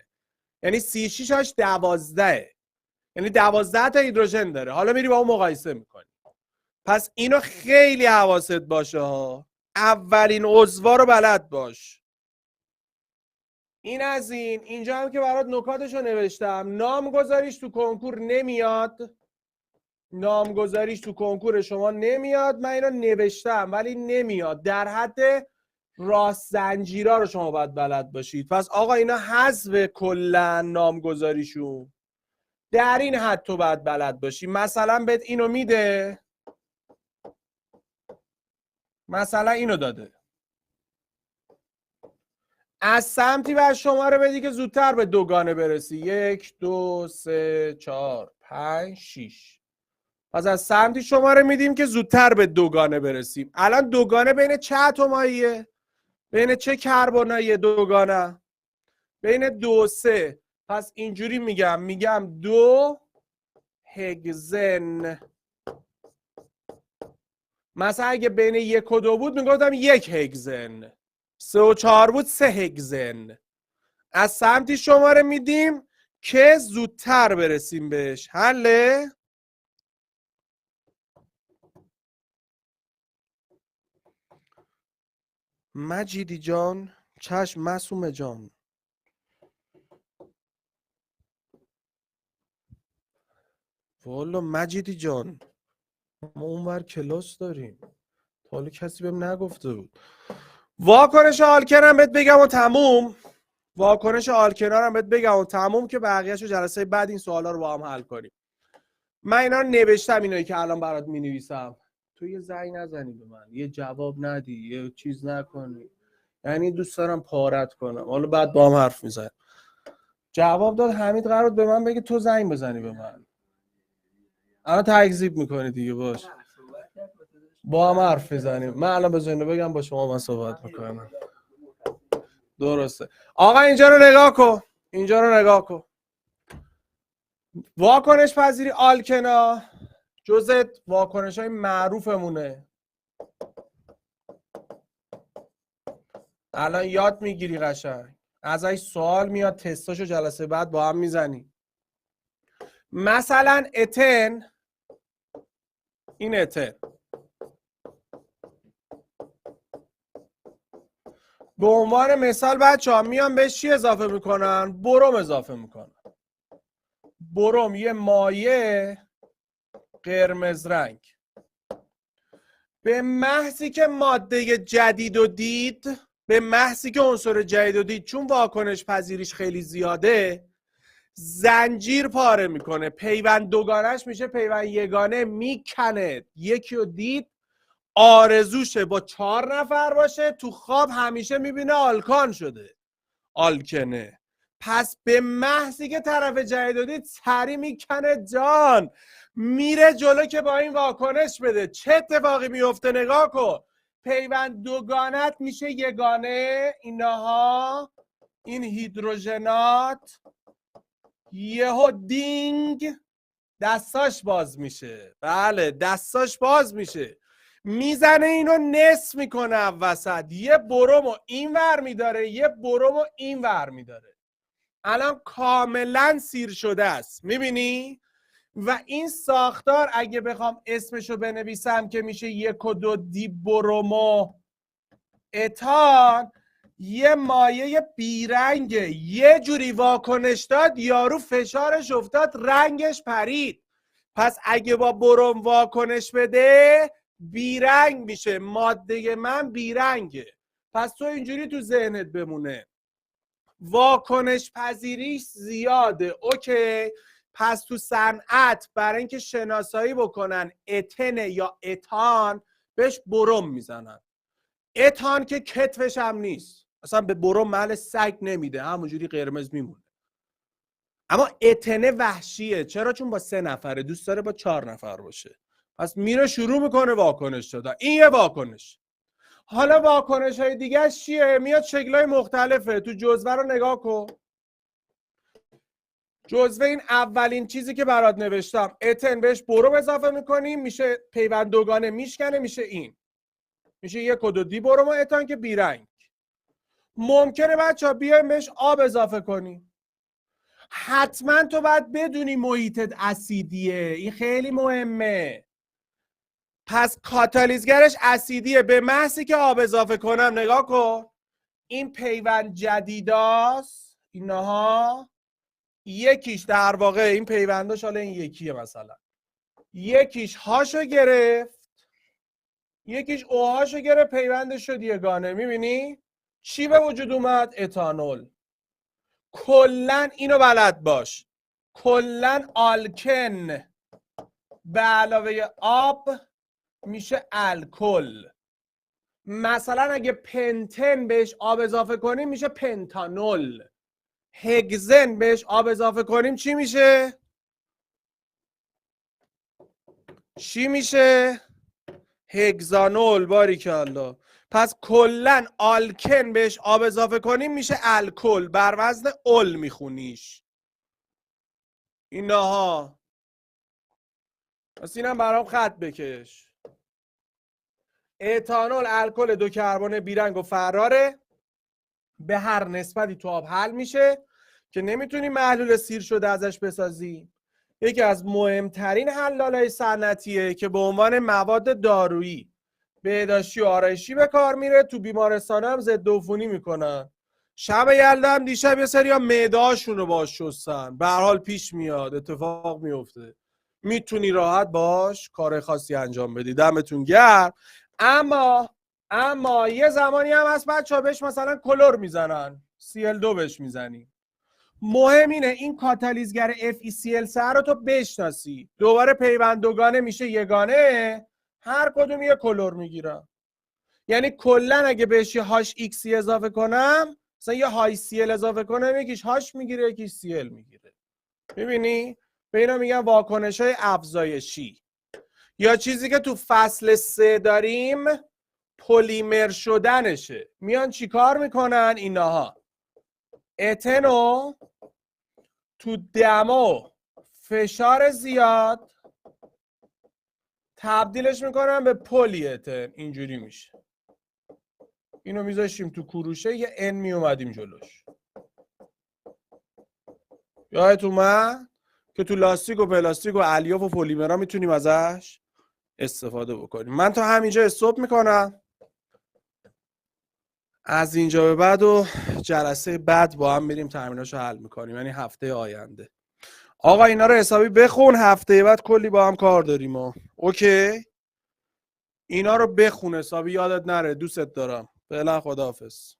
یعنی C6H 12. یعنی 12 تا هیدروژن داره. حالا میری با اون مقایسه میکنی. پس اینو خیلی حواست باشه ها. اولین عضوا رو بلد باش. این از این. اینجا هم که برات نکاتشو نوشتم. نامگذاریش تو کنکور نمیاد. نامگذاریش تو کنکور شما نمیاد. من اینو نوشتم ولی نمیاد. در حد راست زنجیرا رو شما باید بلد باشید. پس آقا اینا حذف کلا نامگذاریشون. در این حد تو باید بلد باشی. مثلا بهت اینو میده. مثلا اینو داده. از سمتی بر شماره بدی که زودتر به دوگانه برسی. 1 2 3 4 5 6. پس از سمتی شماره میدیم که زودتر به دوگانه برسیم. الان دوگانه بین چه اتماییه؟ بین چه کربنایی دوگانه؟ بین 2 3. پس اینجوری میگم 2 هگزن. مثلا اگه بین 1 و 2 بود میگفتم 1 هگزن. 3 و 4 بود 3 هگزن. از سمتی شماره میدیم که زودتر برسیم بهش. حله؟ مجیدی جان، چشم معصومه جان. والا مجیدی جان، ما اونور کلاس داریم. حالا کسی بهم نگفته بود. واکنش آلکنم بهت بگم و تموم. واکنش آلکنارم بهت بگم و تموم که بقیه‌شو جلسه بعد این سوالا رو با هم حل کنیم. من اینا رو نوشتم، اینایی که الان برات می‌نویسم. تو یه زنگ نزنی به من، یه جواب ندی، یه چیز نکنی. یعنی دوست دارم پارت کنم. حالا بعد با هم حرف میزنیم. جواب داد حمید قرار به من بگه تو زنگ بزنی به من. الان تکذیب میکنی دیگه. باش با هم حرف بزنیم. من الان به زینو بگم با شما من صحبت میکنم. درسته آقا، اینجا رو نگاه کن. اینجا رو نگاه کن. واکنش پذیری آلکنا جزء واکنش های معروفمونه. الان یاد میگیری قشنگ. ازش سوال میاد، تستاشو جلسه بعد با هم میزنی. مثلا اتن، این اتن به عنوان مثال بچه ها میان بهش چی اضافه میکنن؟ بروم اضافه میکنن. بروم یه مایع قرمز رنگ. به محضی که ماده جدید رو دید، به محضی که عنصر جدید رو دید، چون واکنش پذیریش خیلی زیاده، زنجیر پاره میکنه. پیوند دوگانش میشه پیوند یگانه، میکنه. یکی رو دید آرزوشه با 4 نفر باشه، تو خواب همیشه میبینه آلکان شده، آلکنه. پس به محضی که طرف جدید رو دید سری میکنه جان، میره جلو که با این واکنش بده. چه اتفاقی میفته؟ نگاه کن. پیوند دوگانت میشه یگانه. اینها، این هیدروژنات، یهو دینگ دستاش باز میشه. بله دستاش باز میشه، میزنه اینو نصف میکنه وسط. یه برومو این ور میداره، یه برومو این ور میداره. الان کاملا سیر شده است، میبینی؟ و این ساختار اگه بخوام اسمشو بنویسم که میشه 1 و 2 دی برومو اتان، یه مایه بیرنگه. یه جوری واکنش داد یارو فشارش افتاد رنگش پرید. پس اگه با بروم واکنش بده بیرنگ میشه. ماده من بیرنگه. پس تو اینجوری تو ذهنت بمونه واکنش پذیریش زیاده. اوکی. پس تو صنعت برای اینکه شناسایی بکنن اتن یا اتان بهش بروم میزنن. اتان که کتفش هم نیست، اصلا به بروم محل سگ نمیده، همونجوری قرمز میمونه. اما اتنه وحشیه. چرا؟ چون با 3 نفره، دوست داره با 4 نفر باشه. پس میره شروع میکنه واکنش دادن. این یه واکنش. حالا واکنش های دیگه چیه؟ میاد شکلهای مختلفه. تو جزوه رو نگاه کن. جزوه این اولین چیزی که برات نوشتم، اتن بهش بروم اضافه میکنیم، میشه پیوند دوگانه، میشکنه، میشه این، میشه 1 و 2 دی بروم اتان که بیرنگ. ممکنه بچه بیایم بهش آب اضافه کنیم. حتما تو باید بدونی محیطت اسیدیه. این خیلی مهمه. پس کاتالیزگرش اسیدیه. به محضی که آب اضافه کنم نگاه کن، این پیوند جدیداست. اینها یکیش در واقع این پیونداش، حالا این یکیه، مثلا یکیش هاشو گرفت، یکیش اوهاشو گرفت، پیوندش شد یگانه. میبینی چی به وجود اومد؟ اتانول. کلن اینو بلد باش، کلن آلکن به علاوه آب میشه الکل. مثلا اگه پنتن بهش آب اضافه کنیم میشه پنتانول. هگزن بهش آب اضافه کنیم چی میشه؟ چی میشه؟ هگزانول. باریکالله. پس کلن آلکن بهش آب اضافه کنیم میشه الکل. بر وزن ال میخونیش اینها. پس اینم برام خط بکش. اتانول الکل دو کربن بیرنگ و فراره، به هر نسبتی تو آب حل میشه که نمیتونی محلول سیر شده ازش بسازی. یکی از مهمترین حلال‌های صنعتیه که به عنوان مواد دارویی بهداشتی و آرایشی به کار میره. تو بیمارستان هم ضد عفونی میکنن. شب یلدا هم دیشب یه سری ها معده‌هاشون رو باش شستن. به هر حال پیش میاد، اتفاق میفته. میتونی راحت باش کار خاصی انجام بدی. دمتون گرم. اما یه زمانی هم هست بچه‌ها بهش مثلا کلور میزنن، Cl2 بهش میزنی. مهم اینه این کاتالیزگر FeCl3 رو تو بشناسی. دوباره پیوند دوگانه میشه یگانه، هر کدوم یه کلور میگیرن. یعنی کلا اگه بهش یه HXC اضافه کنم، مثلا یه های Cl اضافه کنم، یکیش هاش میگیره یکیش Cl میگیره. میبینی؟ به اینا میگن واکنش‌های افزایشی. یا چیزی که تو فصل 3 داریم پلیمر شدنشه. میان چیکار میکنن اینها؟ اتنو تو دما فشار زیاد تبدیلش میکنن به پلی اتن. اینجوری میشه. اینو میذاشیم تو کروشه، یه ان میومدیم جلوش. یادت اومد که تو لاستیک و پلاستیک و الیاف و پلیمرها میتونیم ازش استفاده بکنیم. من تا همینجا استاپ میکنم. از اینجا به بعد و جلسه بعد با هم میریم تمریناشو حل میکنیم، یعنی هفته آینده. آقا اینا رو حسابی بخون، هفته بعد کلی با هم کار داریم. اوکی؟ اینا رو بخون حسابی، یادت نره. دوست دارم. فعلا خداحافظ.